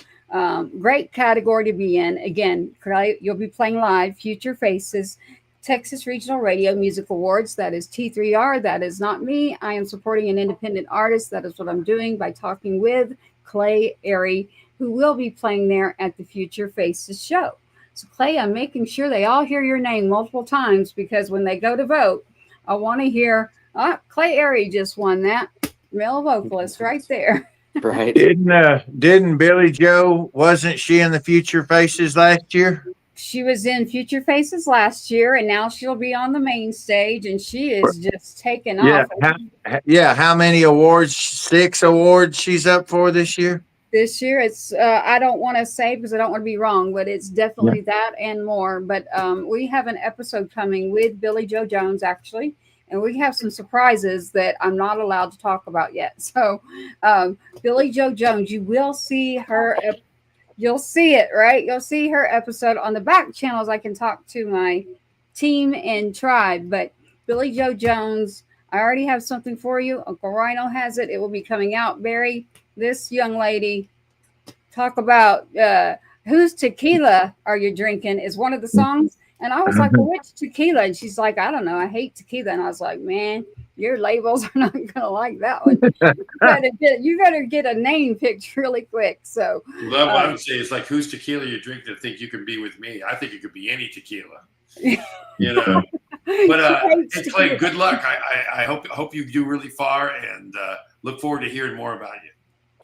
great category to be in. Again, you'll be playing live Future Faces, Texas Regional Radio Music Awards. That is T3R. That is not me. I am supporting an independent artist. That is what I'm doing by talking with Clay Aery, who will be playing there at the Future Faces show. So Clay, I'm making sure they all hear your name multiple times because when they go to vote, I want to hear, Clay Aery just won that. Male vocalist right there. Right. Didn't Billy Joe, wasn't she in the Future Faces last year? She was in Future Faces last year, and now she'll be on the main stage, and she is just taking off. How many awards? 6 awards she's up for this year? This year, it's I don't want to say because I don't want to be wrong, but it's definitely that and more. But we have an episode coming with Billy Joe Jones, actually, and we have some surprises that I'm not allowed to talk about yet. So Billy Joe Jones, you will see her. You'll see it, right? You'll see her episode on the back channels. I can talk to my team and tribe, but Billy Joe Jones, I already have something for you. Uncle Rhino has it. It will be coming out. Barry, this young lady, talk about whose tequila are you drinking is one of the songs. And I was like, well, which tequila? And she's like, I don't know. I hate tequila. And I was like, man, your labels are not going to like that one. You better get a name picked really quick. So what I would say is like, whose tequila you drink to think you can be with me? I think it could be any tequila, you know. But hey, Clay, good luck. I hope you do really far, and look forward to hearing more about you.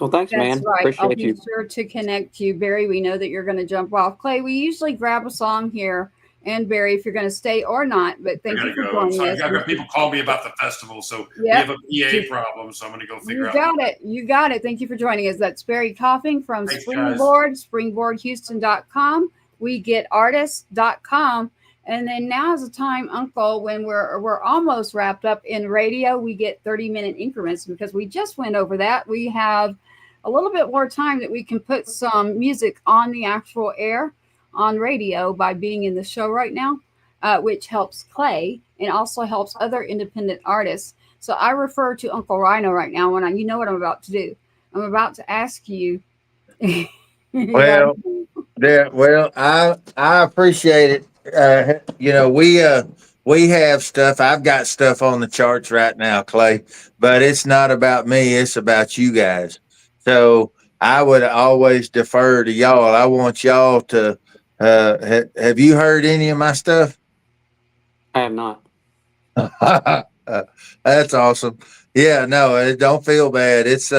Well, thanks, That's man. right. Appreciate I'll be you. sure to connect you, Barry. We know that you're going to jump off. Clay, we usually grab a song here, and Barry, if you're going to stay or not. But thank you for joining us. I've got people call me about the festival, so we have a PA problem, so I'm going to go figure out. You got it. Thank you for joining us. That's Barry Coughing from Springboard, springboardhouston.com. We get artists.com. And then now is the time, Uncle, when we're almost wrapped up in radio, we get 30-minute increments because we just went over that. We have a little bit more time that we can put some music on the actual air on radio by being in the show right now, which helps Clay and also helps other independent artists. So I refer to Uncle Rhino right now you know what I'm about to do. I'm about to ask you. Well, I appreciate it. We have stuff. I've got stuff on the charts right now, Clay, but it's not about me. It's about you guys. So I would always defer to y'all. I want y'all to, have you heard any of my stuff? I have not. That's awesome. Yeah, no, don't feel bad. It's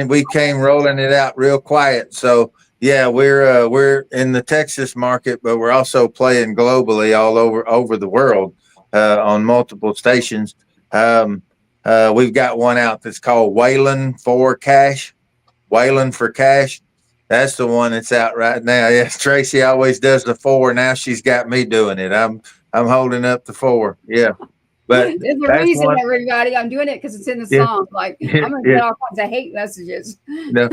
we came rolling it out real quiet. So yeah, we're in the Texas market, but we're also playing globally all over the world on multiple stations. Um, we've got one out that's called Waylon for Cash. Waylon for Cash. That's the one that's out right now. Yes, Tracy always does the 4. Now she's got me doing it. I'm holding up the 4. Yeah, but There's a that's reason, one. everybody. I'm doing it because it's in the Yeah, song. Like, yeah, I'm going to yeah. get all kinds of hate messages. No,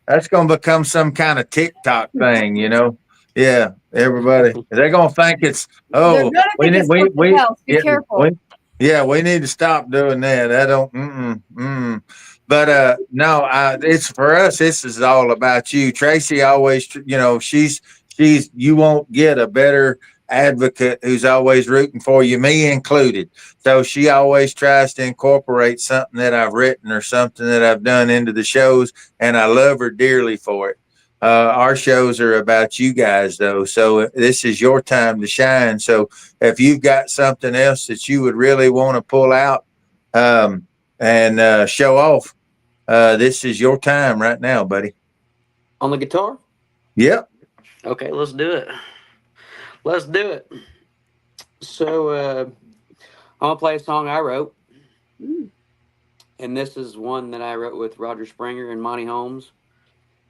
that's going to become some kind of TikTok thing, you know. Yeah, everybody, they're going to think it's They're going to think it's something else. Be yeah, careful. we need to stop doing that. I don't. But no, it's for us. This is all about you. Tracy always, she's you won't get a better advocate who's always rooting for you, me included. So she always tries to incorporate something that I've written or something that I've done into the shows, and I love her dearly for it. Our shows are about you guys, though. So this is your time to shine. So if you've got something else that you would really want to pull out and show off, this is your time right now, buddy. On the guitar? Yep. Okay, let's do it. Let's do it. So I'm gonna play a song I wrote, and this is one that I wrote with Roger Springer and Monty Holmes.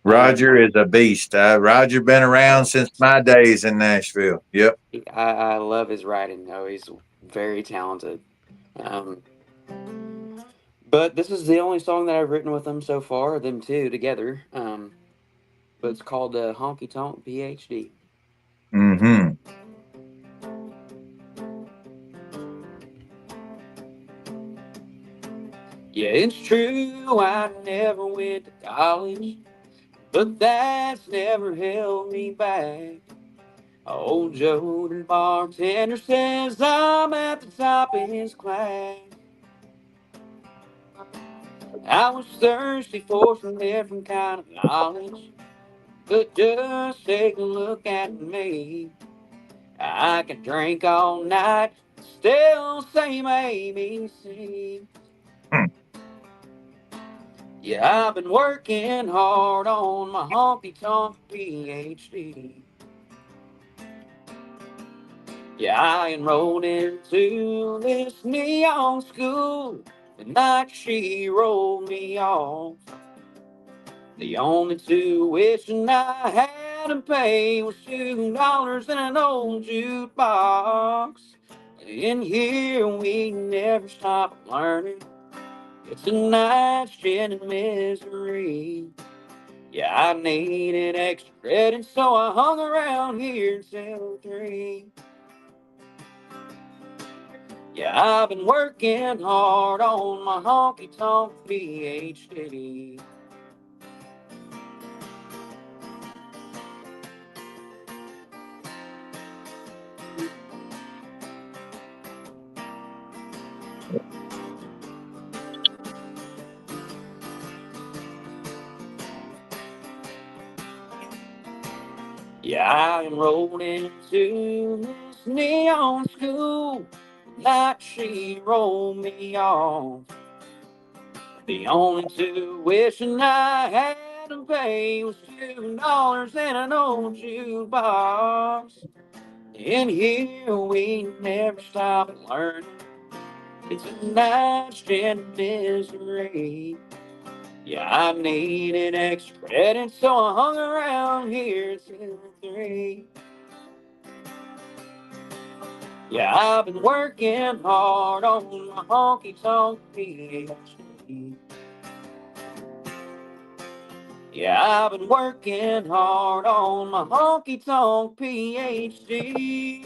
Roger is a beast. Roger been around since my days in Nashville. Yep. I love his writing, though. He's very talented. But this is the only song that I've written with them so far, them two together. But it's called Honky Tonk PhD. Mm-hmm. Yeah, it's true, I never went to college, but that's never held me back. Old Joe, the bartender, says I'm at the top of his class. I was thirsty for some different kind of knowledge, but just take a look at me. I can drink all night, still say my ABC. Yeah, I've been working hard on my honky tonk PhD. Yeah, I enrolled into this neon school the night she rolled me off. The only tuition I had to pay was $2 in an old jukebox. In here we never stop learning. It's a night's gin and misery. Yeah, I needed extra credit, so I hung around here till 3. Yeah, I've been working hard on my honky tonk PhD. Yeah, I enrolled into this neon school the night she rolled me off. The only tuition I had to pay was $2 in an old jukebox. In here we never stop learning. It's a night's gin and misery. Yeah, I needed extra credit, so I hung around here till 3. Yeah, I've been working hard on my honky tonk PhD. Yeah, I've been working hard on my honky tonk PhD.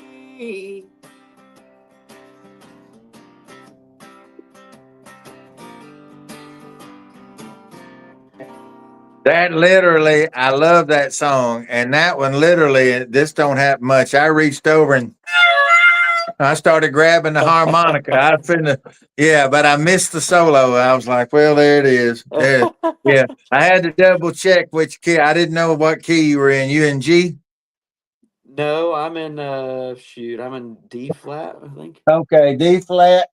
That literally, I love that song. And that one literally, this don't happen much. I reached over and I started grabbing the harmonica. But I missed the solo. I was like, well, there it is. Yeah. Yeah. I had to double check which key. I didn't know what key you were in. You in G? No, I'm in I'm in D flat, I think. Okay, D flat.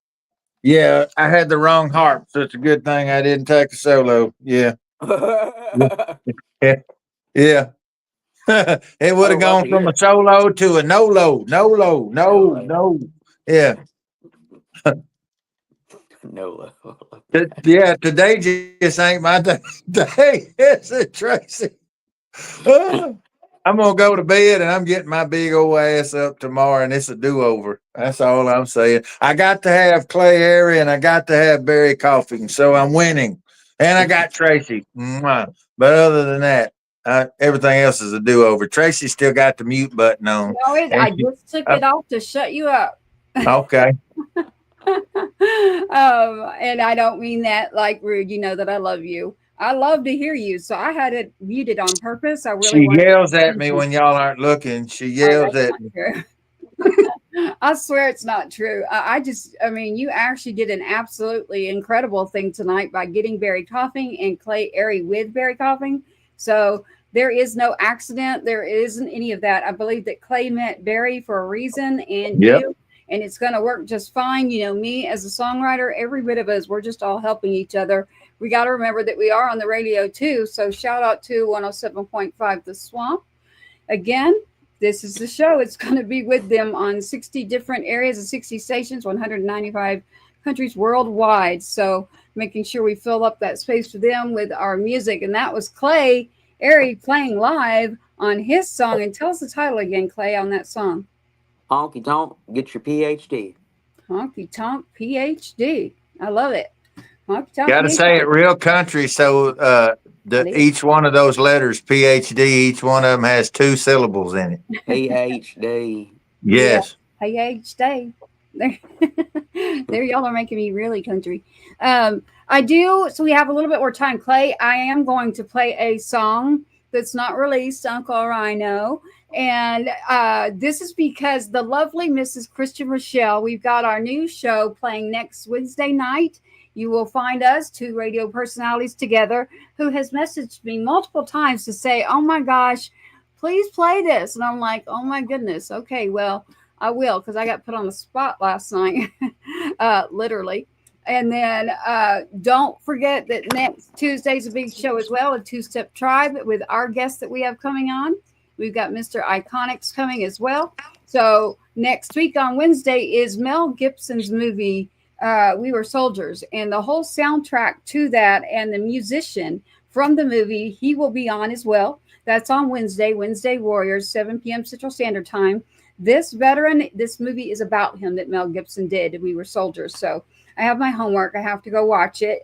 Yeah, I had the wrong harp, so it's a good thing I didn't take a solo. Yeah. Yeah. Yeah. It would have gone from a solo to a no low. No. Yeah. No. Yeah, today just ain't my day. Is it, Tracy? I'm gonna go to bed and I'm getting my big old ass up tomorrow, and it's a do-over. That's all I'm saying. I got to have Clay Aery and I got to have Barry Coughing, so I'm winning. And I got Tracy. Mwah. But other than that, everything else is a do-over. Tracy still got the mute button on. No, I just took it off to shut you up. Okay. And I don't mean that like rude. You know that I love you. I love to hear you, so I had it muted on purpose. I really She yells at me when y'all aren't looking. She yells at me. I swear it's not true. I mean, you actually did an absolutely incredible thing tonight by getting Barry Coughing and Clay Aery with Barry Coughing. So there is no accident. There isn't any of that. I believe that Clay met Barry for a reason, and you, and it's going to work just fine. You know, me as a songwriter, every bit of us, we're just all helping each other. We got to remember that we are on the radio too. So shout out to 107.5 The Swamp. Again, this is the show. It's going to be with them on 60 different areas and 60 stations, 195 countries worldwide. So making sure we fill up that space for them with our music. And that was Clay Aery playing live on his song. And tell us the title again, Clay, on that song. Honky Tonk, get your PhD. Honky Tonk PhD. I love it. Got to say it real country, so each one of those letters, PhD, each one of them has 2 syllables in it. PhD. Yes. Yeah, PhD. There, y'all are making me really country. I do. So we have a little bit more time. Clay, I am going to play a song that's not released, Uncleryano. And this is because the lovely Mrs. Christian Rochelle, we've got our new show playing next Wednesday night. You will find us, 2 radio personalities together, who has messaged me multiple times to say, oh my gosh, please play this. And I'm like, oh my goodness. Okay, well, I will, because I got put on the spot last night, literally. And then don't forget that next Tuesday's a big show as well, a 2-Step Tribe with our guests that we have coming on. We've got Mr. Iconics coming as well. So next week on Wednesday is Mel Gibson's movie, We Were Soldiers, and the whole soundtrack to that and the musician from the movie, he will be on as well. That's on Wednesday Warriors, 7 p.m. Central Standard Time. This veteran, this movie is about him that Mel Gibson did. We Were Soldiers. So I have my homework. I have to go watch it.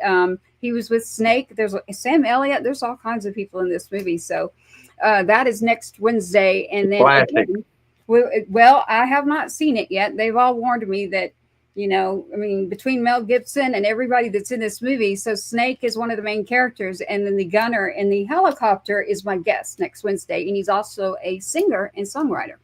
He was with Snake. There's Sam Elliott. There's all kinds of people in this movie. So that is next Wednesday. And then, again, well, I have not seen it yet. They've all warned me that, you know, I mean, between Mel Gibson and everybody that's in this movie. So Snake is one of the main characters. And then the gunner in the helicopter is my guest next Wednesday. And he's also a singer and songwriter.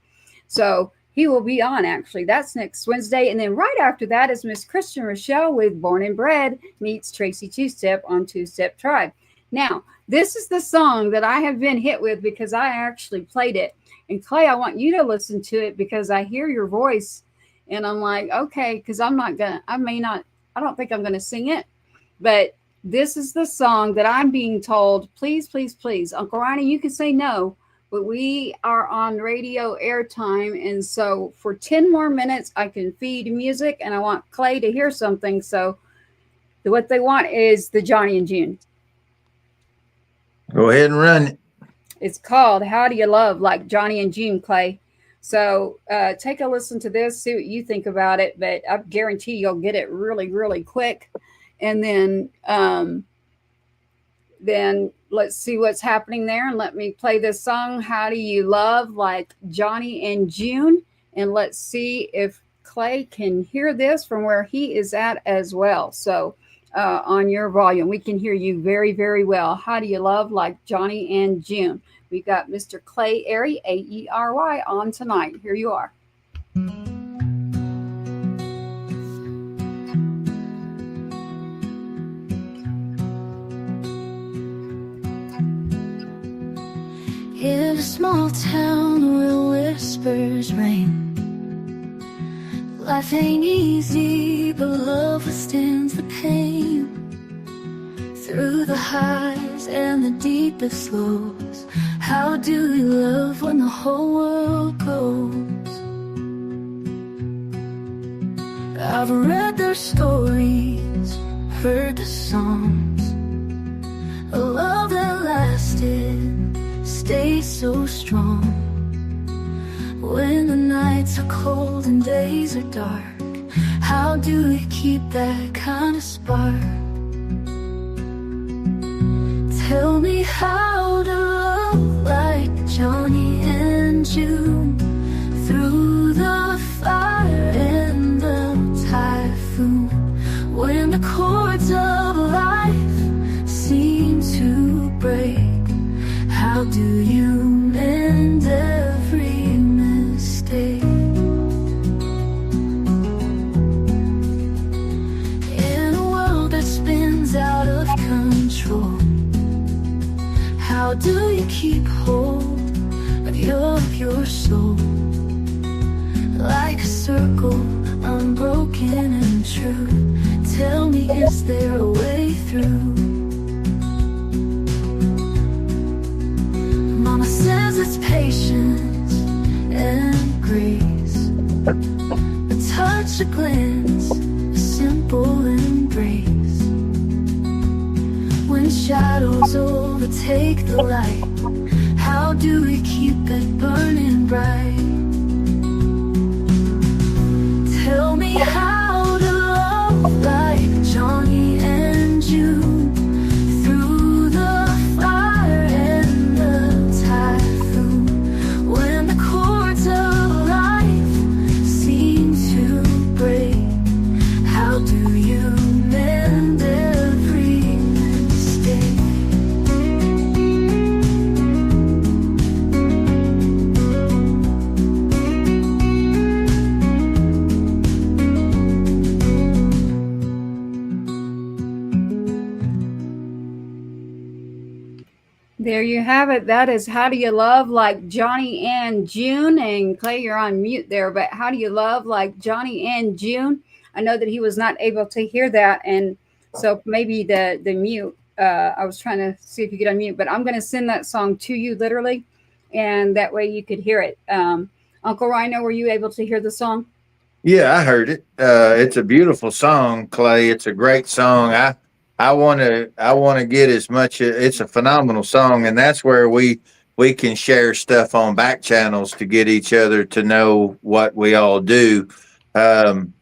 So he will be on, actually. That's next Wednesday. And then right after that is Miss Christian Rochelle with Born and Bred meets Tracy 2-Step on 2-Step Tribe. Now, this is the song that I have been hit with because I actually played it. And Clay, I want you to listen to it because I hear your voice. And I'm like, okay, because I don't think I'm going to sing it. But this is the song that I'm being told, please, please, please. Uncle Ronnie, you can say no, but we are on radio airtime. And so for 10 more minutes, I can feed music, and I want Clay to hear something. So what they want is the Johnny and June. Go ahead and run it. It's called How Do You Love Like Johnny and June, Clay. So take a listen to this, see what you think about it, but I guarantee you'll get it really, really quick. And then let's see what's happening there. And let me play this song, How Do You Love Like Johnny and June? And let's see if Clay can hear this from where he is at as well. So on your volume, we can hear you very, very well. How Do You Love Like Johnny and June? We've got Mr. Clay Aery, Aery, on tonight. Here you are. In a small town where whispers reign, Life ain't easy, but love withstands the pain. Through the highs and the deepest lows, how do we love when the whole world goes? I've read their stories, heard the songs, a love that lasted, stayed so strong. When the nights are cold and days are dark, how do we keep that kind of spark? Tell me how to love like Johnny and June, through the fire and the typhoon. When the cords of life seem to break, how do you mend every mistake? In a world that spins out of control, how do you keep hold of your soul? Like a circle, unbroken and true. Tell me, is there a way through? Mama says it's patience and grace, a touch, a glance, a simple embrace. When shadows overtake the light, how do we keep it burning bright? Tell me how to love like Johnny and June, through the fire and the typhoon. When the cords of life seem to break, how do you mend every mistake? There you have it. That is How Do You Love Like Johnny and June. And Clay, you're on mute there, but How Do You Love Like Johnny and June? I know that he was not able to hear that. And so maybe the mute, I was trying to see if you could unmute, but I'm going to send that song to you literally. And that way you could hear it. Uncle Rhino, were you able to hear the song? Yeah, I heard it. It's a beautiful song, Clay. It's a great song. I want to get as much. It's a phenomenal song, and that's where we can share stuff on back channels to get each other to know what we all do, and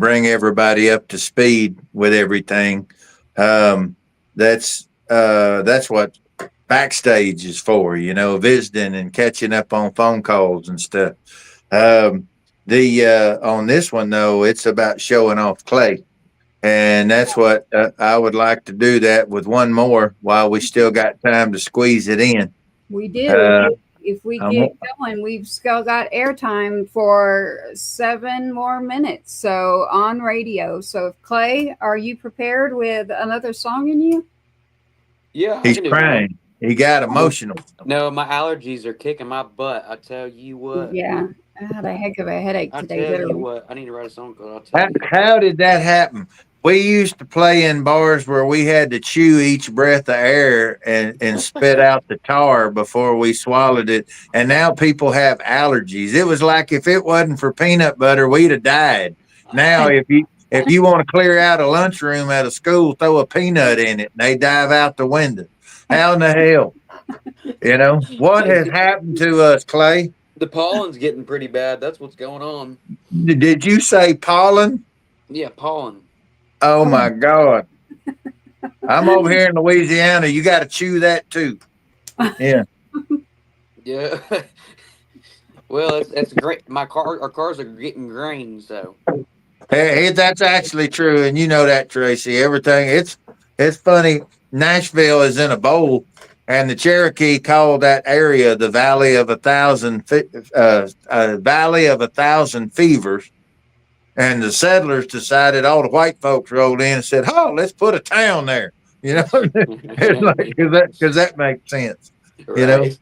bring everybody up to speed with everything. That's what backstage is for, visiting and catching up on phone calls and stuff. On this one though, it's about showing off Clay. And that's what I would like to do that with one more while we still got time to squeeze it in. We do. If we get going, we've still got airtime for 7 more minutes. So on radio. So Clay, are you prepared with another song in you? Yeah. He's crying. He got emotional. No, my allergies are kicking my butt. I tell you what. Yeah. I had a heck of a headache today. I tell you what. I need to write a song called How did that happen? We used to play in bars where we had to chew each breath of air and spit out the tar before we swallowed it. And now people have allergies. It was like if it wasn't for peanut butter, we'd have died. Now, if you want to clear out a lunchroom at a school, throw a peanut in it and they dive out the window. How in the hell? What has happened to us, Clay? The pollen's getting pretty bad. That's what's going on. Did you say pollen? Yeah, pollen. Oh my God. I'm over here in Louisiana. You got to chew that too. Yeah. Yeah. Well, it's great. Our cars are getting grain, so. Hey, that's actually true. And you know that, Tracy. Everything. It's funny. Nashville is in a bowl, and the Cherokee called that area the Valley of a Thousand Fevers. And the settlers decided, all the white folks rolled in and said, "Oh, let's put a town there." It's like, because that makes sense. Right.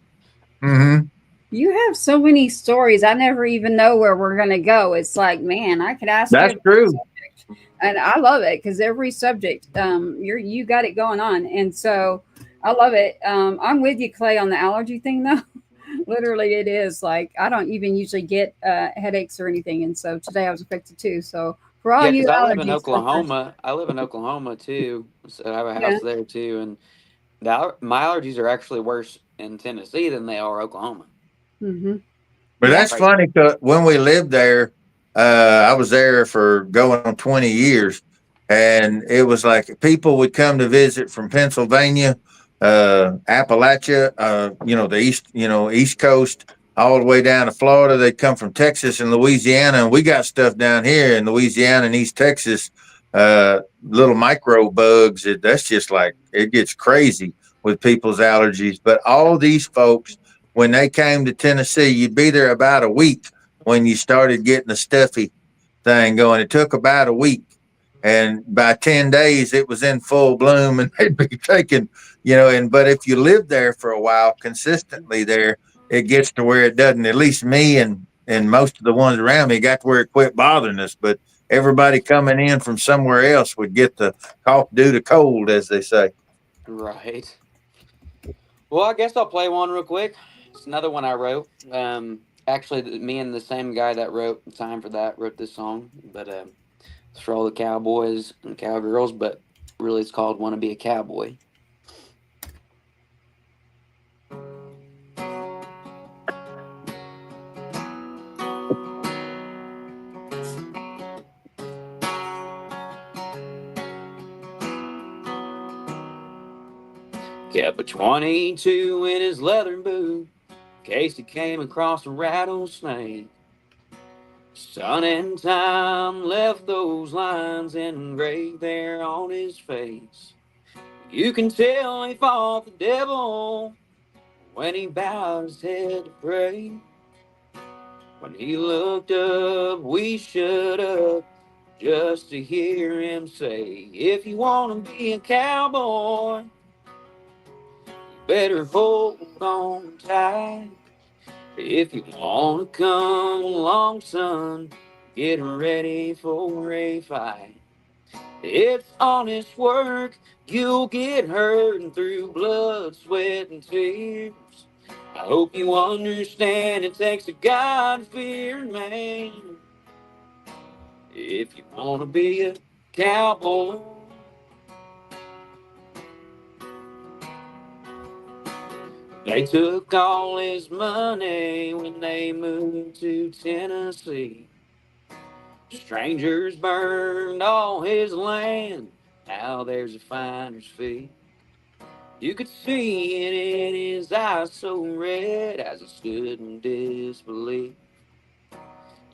Mm-hmm. You have so many stories. I never even know where we're going to go. It's like, man, I could ask you That's about this true. subject, and I love it because every subject, you got it going on, and so I love it. I'm with you, Clay, on the allergy thing, though. Literally, it is like I don't even usually get headaches or anything, and so today I was affected too. So for all Yeah, you because I live in allergy sufferers, Oklahoma. I live in Oklahoma too, so I have a yeah, house there too. And my allergies are actually worse in Tennessee than they are Oklahoma. mm-hmm. But Yeah, that's funny. 'Cause when we lived there, I was there for going on 20 years, and it was like people would come to visit from Pennsylvania, Appalachia, the East Coast, all the way down to Florida. They'd come from Texas and Louisiana, and we got stuff down here in Louisiana and East Texas, little micro bugs. That's just like it gets crazy with people's allergies. But all these folks when they came to Tennessee, you'd be there about a week when you started getting the stuffy thing going. It took about a week. And by 10 days, it was in full bloom and they'd be taking, but if you live there for a while consistently there, it gets to where it doesn't, at least me and most of the ones around me got to where it quit bothering us. But everybody coming in from somewhere else would get the cough due to cold, as they say. Right. Well, I guess I'll play one real quick. It's another one I wrote. Actually, me and the same guy that wrote "Time for That" wrote this song, but it's for all the cowboys and cowgirls. But really, it's called "Want to Be a Cowboy." Kept a 22 in his leather boot in case he came across a rattlesnake. Sun and time left those lines engraved there on his face. You can tell he fought the devil when he bowed his head to pray. When he looked up, we shut up just to hear him say, if you want to be a cowboy, better hold on tight. If you want to come along, son, get ready for a fight. It's honest work, you'll get hurt through blood, sweat, and tears. I hope you understand it takes a God-fearing man if you want to be a cowboy. They took all his money when they moved to Tennessee. Strangers burned all his land, now there's a finder's fee. You could see it in his eyes so red as he stood in disbelief.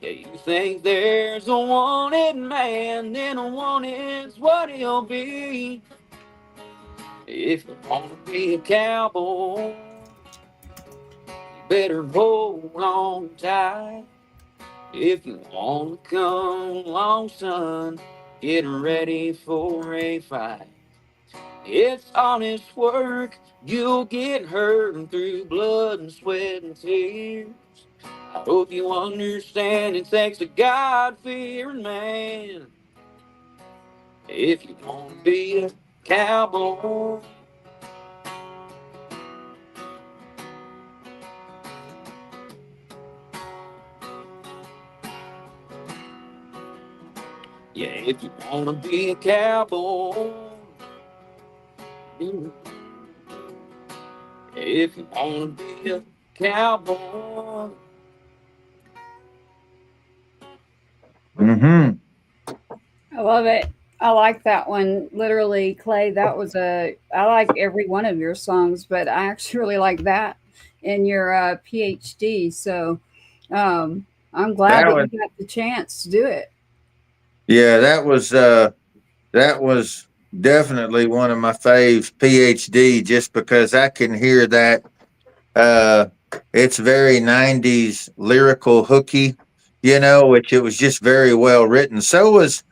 Yeah, you think there's a wanted man, then a wanted's what he'll be. If you want to be a cowboy, better hold on tight. If you want to come along, son, get ready for a fight. It's honest work, you'll get hurt through blood and sweat and tears. I hope you understand it takes a God-fearing man if you want to be a cowboy. Yeah, if you want to be a cowboy. If you want to be a cowboy. Mm-hmm. I love it. I like that one. Literally, Clay, I like every one of your songs, but I actually really like that in your PhD. So I'm glad That that was, you got the chance to do it. yeah, that was definitely one of my faves, PhD, just because I can hear that. Uh, it's very 90s lyrical hooky, which it was just very well written. So was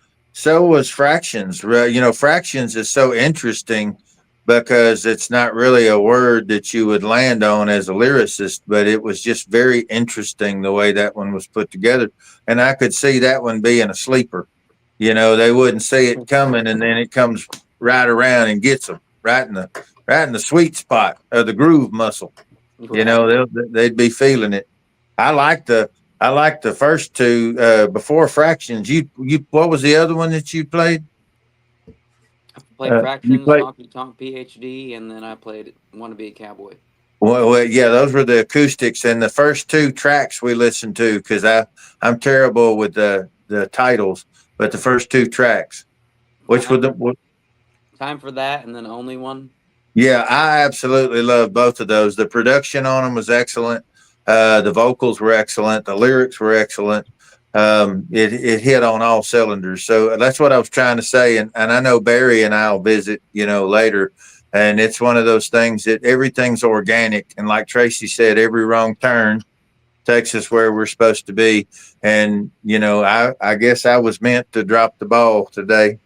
Fractions. Fractions is so interesting because it's not really a word that you would land on as a lyricist, but it was just very interesting the way that one was put together. And I could see that one being a sleeper. You know, they wouldn't see it coming, and then it comes right around and gets them right in the sweet spot of the groove muscle. Right. You know, they'd be feeling it. I like the first two before Fractions. You what was the other one that you played? I played Fractions, played- Honky Tonk PhD, and then I played Wanna Be a Cowboy. Well, yeah, those were the acoustics, and the first two tracks we listened to, because I'm terrible with the titles, but the first two tracks, which were the Time for That, and then Only One. Yeah, I absolutely love both of those. The production on them was excellent. The vocals were excellent. The lyrics were excellent. It hit on all cylinders. So that's what I was trying to say. And I know Barry and I'll visit, later. And it's one of those things that everything's organic. And like Tracy said, every wrong turn takes us where we're supposed to be. And, I guess I was meant to drop the ball today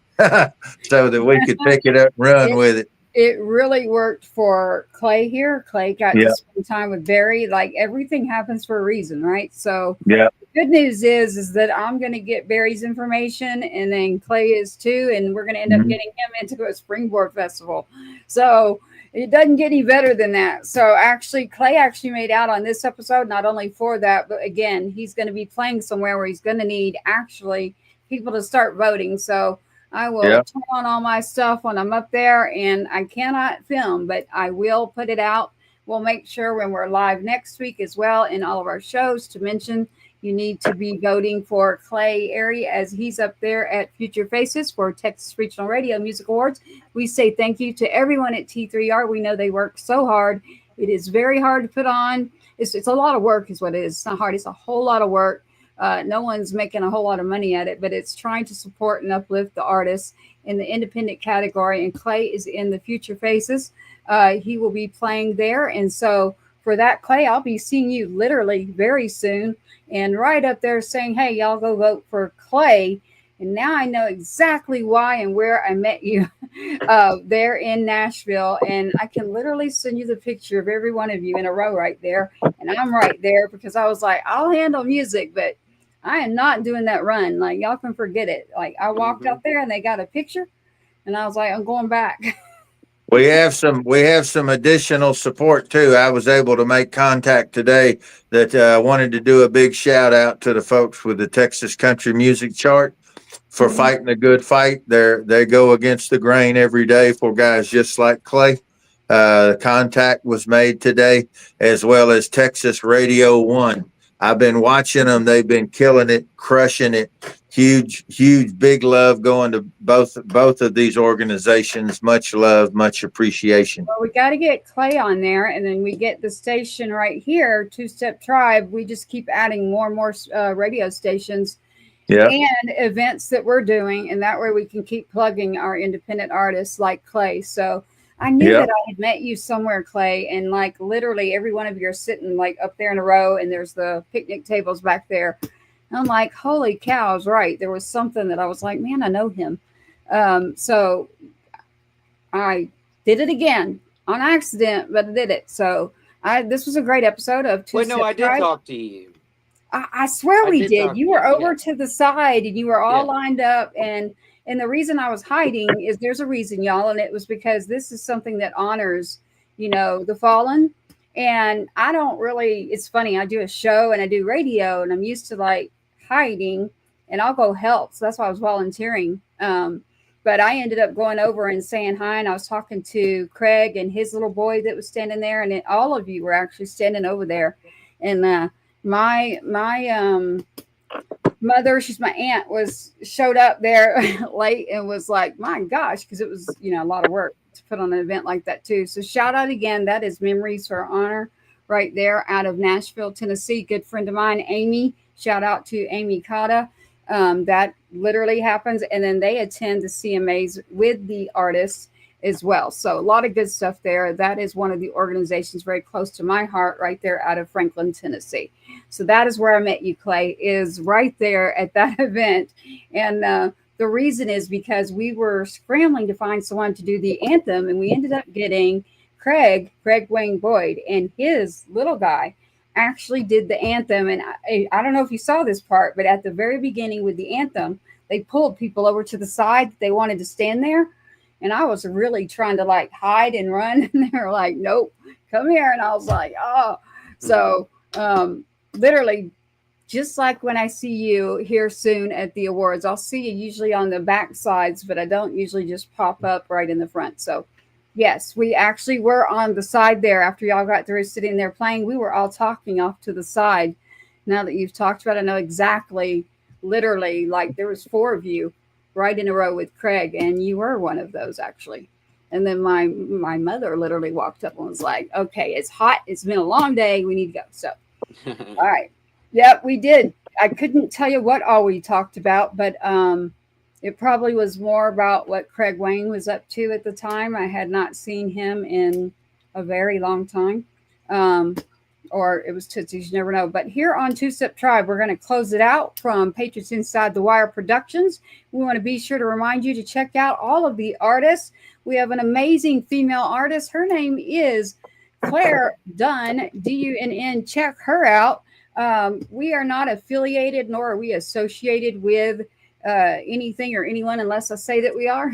so that we could pick it up and run with it. It really worked for Clay here. Clay got to spend time with Barry. Like, everything happens for a reason, right? So the good news is that I'm going to get Barry's information, and then Clay is too, and we're going to end up getting him into a Springboard Festival. So it doesn't get any better than that. So actually, Clay actually made out on this episode, not only for that, but again, he's going to be playing somewhere where he's going to need actually people to start voting. So I will turn on all my stuff when I'm up there, and I cannot film, but I will put it out. We'll make sure when we're live next week as well in all of our shows to mention you need to be voting for Clay Aery as he's up there at Future Faces for Texas Regional Radio Music Awards. We say thank you to everyone at T3R. We know they work so hard. It is very hard to put on. It's a lot of work is what it is. It's not hard. It's a whole lot of work. No one's making a whole lot of money at it, but it's trying to support and uplift the artists in the independent category. And Clay is in the Future Faces. He will be playing there. And so for that, Clay, I'll be seeing you literally very soon. And right up there saying, hey, y'all go vote for Clay. And now I know exactly why and where I met you there in Nashville. And I can literally send you the picture of every one of you in a row right there. And I'm right there because I was like, I'll handle music, but I am not doing that run. Like, y'all can forget it. Like, I walked out there and they got a picture, and I was like, I'm going back. We have some additional support too. I was able to make contact today that wanted to do a big shout out to the folks with the Texas Country Music Chart for fighting a good fight. They go against the grain every day for guys just like Clay. Contact was made today, as well as Texas Radio 1. I've been watching them. They've been killing it, crushing it. Huge, big love going to both of these organizations. Much love, much appreciation. Well, we got to get Clay on there, and then we get the station right here, Two Step Tribe. We just keep adding more and more radio stations and events that we're doing, and that way we can keep plugging our independent artists like Clay. So I knew that I had met you somewhere, Clay, and like literally every one of you are sitting like up there in a row, and there's the picnic tables back there. And I'm like, holy cow, I was right. There was something that I was like, man, I know him. So I did it again on accident, but I did it. So this was a great episode of Two Step I did Tribe. talk to you. I swear we did. You were over to the side, and you were all Yeah. lined up, and the reason I was hiding is there's a reason, y'all, and it was because this is something that honors, the fallen. And I don't really, it's funny, I do a show and I do radio, and I'm used to like hiding, and I'll go help. So that's why I was volunteering. But I ended up going over and saying hi, and I was talking to Craig and his little boy that was standing there, and all of you were actually standing over there. And my mother, she's my aunt, showed up there late and was like, my gosh, because it was a lot of work to put on an event like that too. So shout out again. That is Memories for Honor right there out of Nashville, Tennessee. Good friend of mine, Amy. Shout out to Amy Cotta. That literally happens, and then they attend the CMAs with the artists as well. So a lot of good stuff there. That is one of the organizations very close to my heart right there out of Franklin, Tennessee. So that is where I met you, Clay, is right there at that event. And the reason is because we were scrambling to find someone to do the anthem, and we ended up getting Craig Wayne Boyd, and his little guy actually did the anthem. And I don't know if you saw this part, but at the very beginning with the anthem, they pulled people over to the side. They wanted to stand there. And I was really trying to like hide and run. And they were like, nope, come here. And I was like, oh. So literally, just like when I see you here soon at the awards, I'll see you usually on the back sides, but I don't usually just pop up right in the front. So yes, we actually were on the side there after y'all got through sitting there playing. We were all talking off to the side. Now that you've talked about it, I know exactly, literally, like there was 4 of you right in a row with Craig, and you were one of those actually. And then my mother literally walked up and was like, okay, it's hot. It's been a long day. We need to go. So, all right. Yep, we did. I couldn't tell you what all we talked about, but it probably was more about what Craig Wayne was up to at the time. I had not seen him in a very long time. Or it was Tootsie's, you never know. But here on Two Step Tribe, we're going to close it out from Patriots Inside the Wire Productions. We want to be sure to remind you to check out all of the artists. We have an amazing female artist. Her name is Clare Dunn, Dunn. Check her out. We are not affiliated, nor are we associated with anything or anyone unless I say that we are.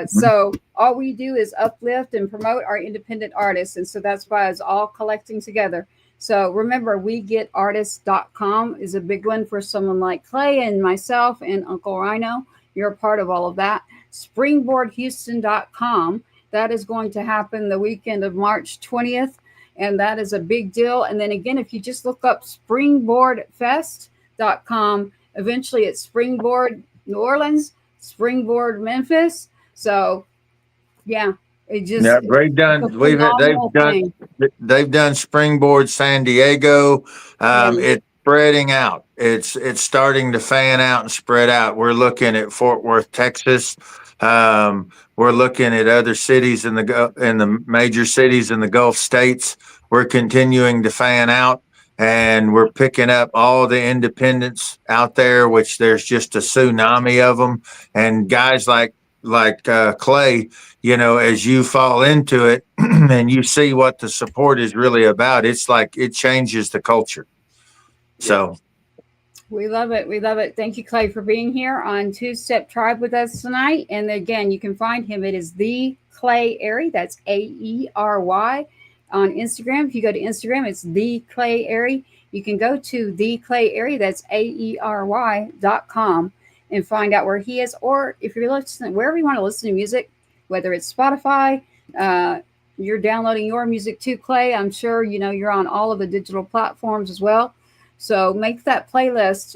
So all we do is uplift and promote our independent artists. And so that's why it's all collecting together. So remember, wegetartists.com is a big one for someone like Clay and myself and Uncleryano. You're a part of all of that. Springboardhouston.com. That is going to happen the weekend of March 20th. And that is a big deal. And then again, if you just look up springboardfest.com, eventually it's Springboard New Orleans, Springboard Memphis. So yeah, it just they've done Springboard San Diego. It's spreading out. It's starting to fan out and spread out. We're looking at Fort Worth, Texas. We're looking at other cities in the major cities in the Gulf states. We're continuing to fan out, and we're picking up all the independents out there, which there's just a tsunami of them. And guys like Clay, you know, as you fall into it and you see what the support is really about, it's like it changes the culture. So we love it. We love it. Thank you, Clay, for being here on Two Step Tribe with us tonight. And again, you can find him. It is the Clay Aery. That's Aery on Instagram. If you go to Instagram, it's the Clay Aery. You can go to the Clay Aery. That's Aery.com and find out where he is. Or if you're listening, wherever you want to listen to music, whether it's Spotify, you're downloading your music too, Clay. I'm sure you know you're on all of the digital platforms as well. So make that playlist,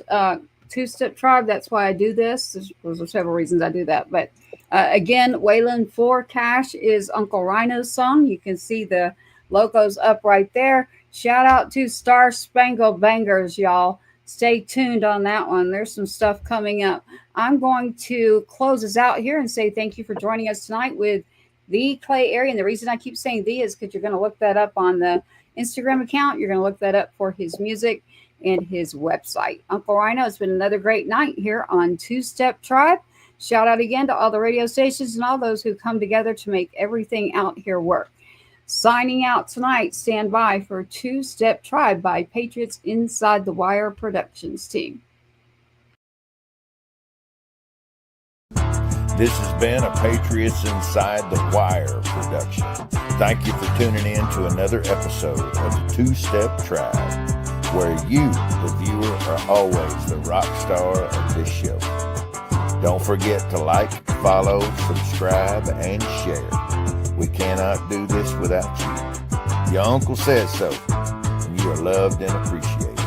Two Step Tribe. That's why I do this. There's several reasons I do that. But again, Waylon for Cash is Uncleryano's song. You can see the logos up right there. Shout out to Star Spangled Bangers, y'all. Stay tuned on that one. There's some stuff coming up. I'm going to close us out here and say thank you for joining us tonight with the Clay Aery. And the reason I keep saying the is because you're going to look that up on the Instagram account. You're going to look that up for his music and his website. Uncleryano, it's been another great night here on Two Step Tribe. Shout out again to all the radio stations and all those who come together to make everything out here work. Signing out tonight, stand by for Two Step Tribe by Patriots Inside the Wire Productions team. This has been a Patriots Inside the Wire production. Thank you for tuning in to another episode of the Two Step Tribe, where you, the viewer, are always the rock star of this show. Don't forget to like, follow, subscribe, and share. We cannot do this without you. Your uncle says so, and you are loved and appreciated.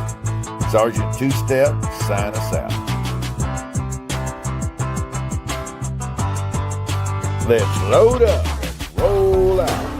Sergeant Two Step, sign us out. Let's load up and roll out.